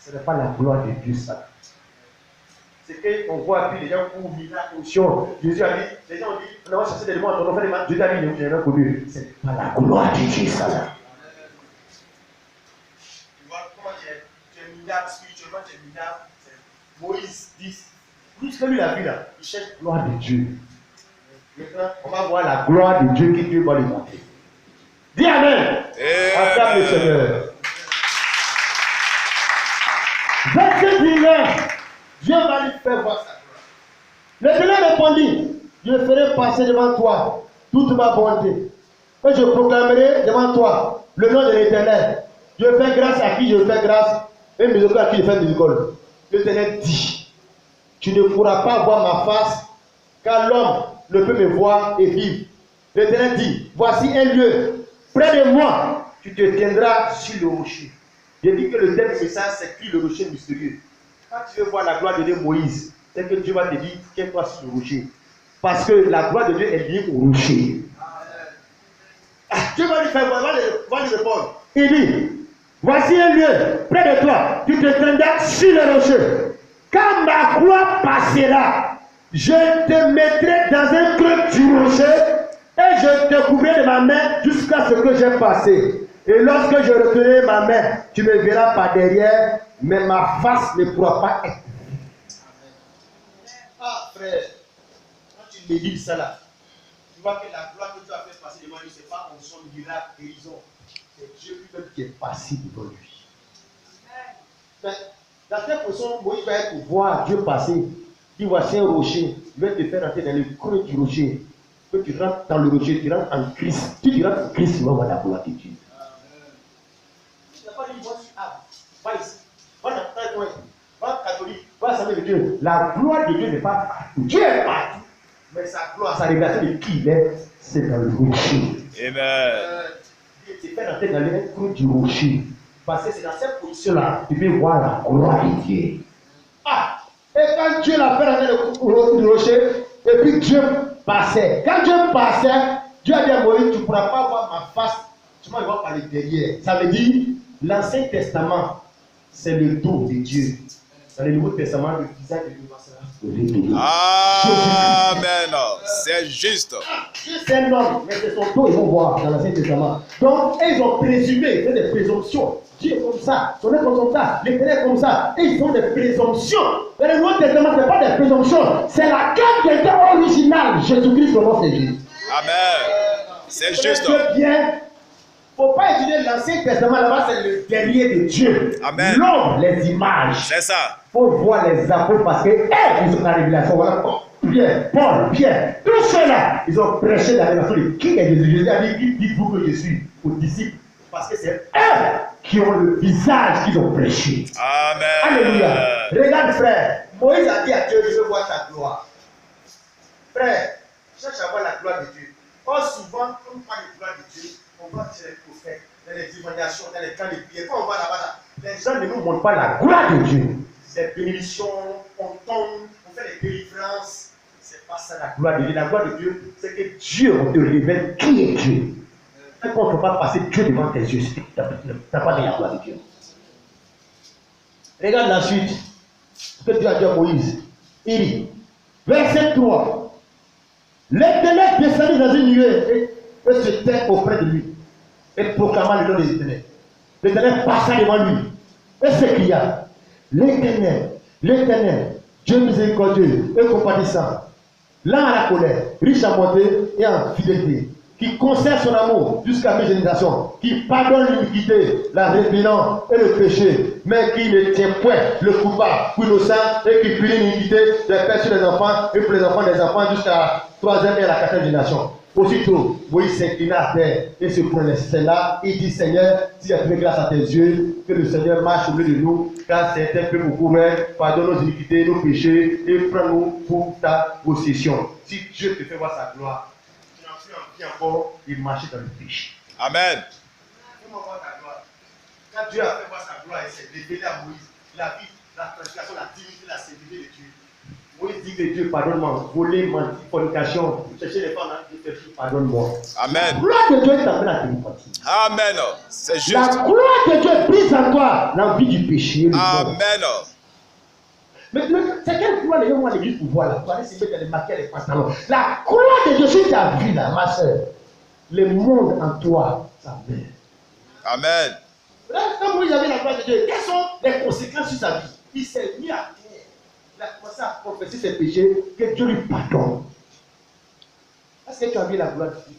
Ce n'est pas la gloire de Dieu, ça. C'est qu'on voit puis les gens pour vivre la fonction. Jésus a dit, les gens ont dit, on va chercher des démons, on va faire des mains. Dieu a dit, j'ai rien connu. Ce n'est pas la gloire de Dieu, ça là. Tu vois comment tu es minable, spirituellement tu es minable. Moïse dit, Tout ce que lui a vu là, il cherche la gloire de Dieu. Maintenant, on va voir la gloire de Dieu qui Dieu va lui montrer. Dis Amen. Acclame le Seigneur. Verset 19. Dieu va lui faire voir sa gloire. L'Éternel répondit, je ferai passer devant toi toute ma bonté. Et je proclamerai devant toi le nom de l'Éternel. Je fais grâce à qui je fais grâce et miséricorde à qui je fais miséricorde. L'Éternel dit, tu ne pourras pas voir ma face, car l'homme ne peut me voir et vivre. L'Éternel dit, voici un lieu près de moi, tu te tiendras sur le rocher. Je dis que le thème du message, c'est qui le rocher mystérieux. Quand tu veux voir la gloire de Dieu Moïse, c'est que Dieu va te dire, tiens-toi sur le rocher. Parce que la gloire de Dieu est liée au rocher. Dieu va lui faire voir, va lui répondre. Il dit, voici un lieu près de toi, tu te tiendras sur le rocher. Quand ma gloire passera, je te mettrai dans un creux du rocher et je te couvrirai de ma main jusqu'à ce que j'ai passé. Et lorsque je retirerai ma main, tu me verras par derrière, mais ma face ne pourra pas être. ah frère, quand tu médites ça là, tu vois que la gloire que tu as fait passer devant lui, ce n'est pas en son miracle, guérison. C'est Dieu lui-même qui est passé devant lui. Mais dans cette position, Moïse va être pour voir Dieu passer. Il voici un rocher, il va te faire entrer dans le creux du rocher. Que tu rentres dans le rocher, tu rentres en Christ. Si tu rentres en Christ, tu vas voir la gloire de Dieu. Il n'a pas dit, voici, va ici, va dans ta coin, va catholique, va savoir de Dieu. La gloire de Dieu n'est pas partout. Dieu est partout. Mais sa gloire, sa révélation de qui il est, c'est dans le rocher. Amen. Il te fait entrer dans le creux du rocher. Parce que c'est dans cette position-là, tu peux voir la gloire de Dieu. Ah! Et quand Dieu l'a fait rentrer dans le rocher, et puis Dieu passait. Quand Dieu passait, Dieu a dit à Moïse, tu ne pourras pas voir ma face, tu vas voir par le derrière. Ça veut dire, l'Ancien Testament, c'est le dos de Dieu. Dans le Nouveau Testament, le visage de Dieu sera révélé. Amen. C'est juste. Dieu c'est un homme, mais c'est son dos, ils vont voir dans l'Ancien Testament. Donc, ils ont présumé, c'est des présomptions. Dieu est comme ça, son est comme ça, l'Éternel est comme ça. Et ils ont des présomptions. Dans le Nouveau Testament, ce n'est pas des présomptions, c'est la quête originale. Jésus-Christ, son nom, c'est Jésus. Amen. C'est juste. Dieu bien. Il ne faut pas étudier l'Ancien Testament, là-bas, c'est le guerrier de Dieu. Amen. L'homme, les images. C'est ça. Il faut voir les apôtres parce que ils ont la révélation. Voilà. Pierre, Paul, Pierre, tous ceux-là, ils ont prêché la révélation de qui est Jésus. Jésus a dit, dites-vous que je suis aux disciples. Parce que c'est eux qui ont le visage qu'ils ont prêché. Amen. Alléluia. Regarde, frère. Moïse a dit à Dieu, je veux voir ta gloire. Frère, cherche à voir la gloire de Dieu. Or, souvent, quand on parle de gloire de Dieu, on va chez les prophètes, dans les divinations, dans les camps de prière. Quand on va là-bas, les gens ne nous montrent pas la gloire de Dieu. C'est bénédiction, on tombe, on fait des délivrances. C'est pas ça la gloire de Dieu. La gloire de Dieu, c'est que Dieu, on te révèle qui est Dieu. Quand on ne peut pas passer Dieu devant tes yeux, tu n'as pas de la gloire de Dieu. Regarde la suite. Ce que Dieu a dit à Moïse. Il dit, verset 3. L'Éternel descendit dans une nuée et se tint auprès de lui. Et proclama le nom de l'Éternel. L'Éternel passa devant lui. Et s'écria, l'Éternel, l'Éternel, Dieu miséricordieux et compatissant, lent à la colère, riche en bonté et en fidélité, qui conserve son amour jusqu'à mes générations, qui pardonne l'iniquité, la rébellion et le péché, mais qui ne tient point le coupable ou innocent et qui punit l'iniquité des pères sur les enfants et pour les enfants des enfants jusqu'à la troisième et à la quatrième génération. Aussitôt, Moïse s'inclina à terre et se prononçait là. Il dit, Seigneur, si j'ai trouvé grâce à tes yeux, que le Seigneur marche au milieu de nous, car c'est un peu beaucoup, mais pardonne nos iniquités, nos péchés, et prends-nous pour ta possession. Si Dieu te fait voir sa gloire, tu n'as plus envie encore de marcher dans le péché. Amen. Comment voir ta gloire? Quand Dieu a fait voir sa gloire, il s'est révélé à Moïse. Il a vu la transgression, la dignité, la sécurité de Dieu. Moïse dit que Dieu, pardonne-moi. Voler, mentir, fornication, chercher les femmes, Dieu, pardonne-moi. Amen. La gloire de Dieu t'appelle à te repentir. Amen. C'est La juste. gloire de Dieu brise en toi l'envie du péché. Amen. Mais c'est quelle gloire les gens vont à l'église pour voir là? Pour aller se mettre les maquillettes, les pantalons. La gloire de Dieu, si tu as vu là, ma soeur, le monde en toi, ça meurt. Amen. Quand Moïse avait la gloire de Dieu, quelles sont les conséquences sur sa vie? Il s'est mis à terre. Il a commencé à confesser ses péchés, que Dieu lui pardonne. Est-ce que tu as vu la gloire de Dieu?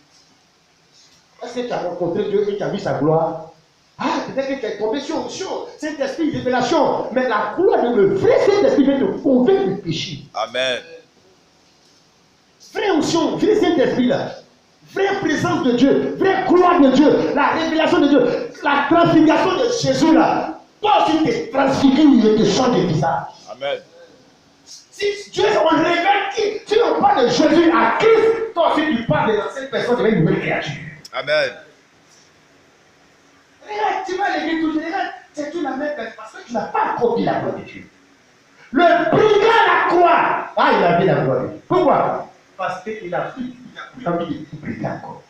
Est-ce que tu as rencontré Dieu et tu as vu sa gloire? Ah, peut-être que tu es tombé sur cet esprit de révélation. Mais la gloire de le vrai Saint-Esprit vient te convaincre du péché. Amen. Vraie onction, vrai Saint-Esprit là. Vraie présence de Dieu, vraie gloire de Dieu, la révélation de Dieu, la transfiguration de Jésus là. Toi aussi tu te transfigures et te changes de visage. Amen. Si Dieu, on révèle qui? Si on parle de Jésus à Christ, toi aussi tu parles de l'ancienne personne de une nouvelle créature. Amen. Regarde, tu vas à l'église toujours, regarde, c'est tout la même personne parce que tu n'as pas encore vu la gloire de Dieu. Le brigand à la croix, ah, il a vu la gloire de Dieu. Pourquoi? Parce qu'il a pris envie de prier encore.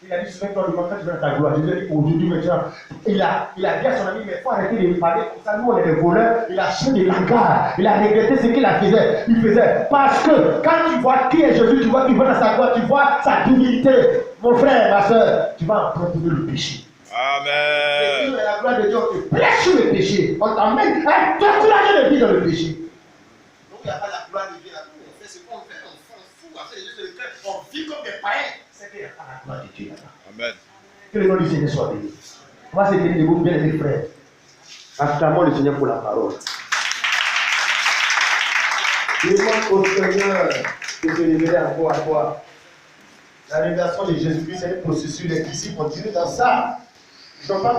Il a dit, souviens-toi du moment quand tu viens dans ta gloire. Jésus a dit, aujourd'hui, maintenant, il a dit à son ami, mais il faut arrêter de me parler comme ça. Nous, on est des voleurs. Il a changé de langage. Il a regretté ce qu'il faisait. Il faisait. Parce que quand tu vois qui est Jésus, tu vois qu'il va dans sa gloire, tu vois sa divinité. Mon frère, ma soeur, tu vas abandonner le péché. Amen. Et la gloire de Dieu, on te prêche sur le péché. On t'emmène à t'encourager de vivre dans le péché. Donc, il n'y a pas la gloire de Dieu là. On fait ce qu'on fait, on fout, on fait les yeux de cœur, on vit comme des païens. C'est qu'il n'y a pas la gloire de Dieu là. Amen. Que le nom du Seigneur soit béni. On va se tenir debout, bien les frères. Acclamons le Seigneur pour la parole. Demande au Seigneur de se révéler encore à toi. La révélation de Jésus-Christ, c'est le processus. Les disciples continuent dans ça. Ils n'ont pas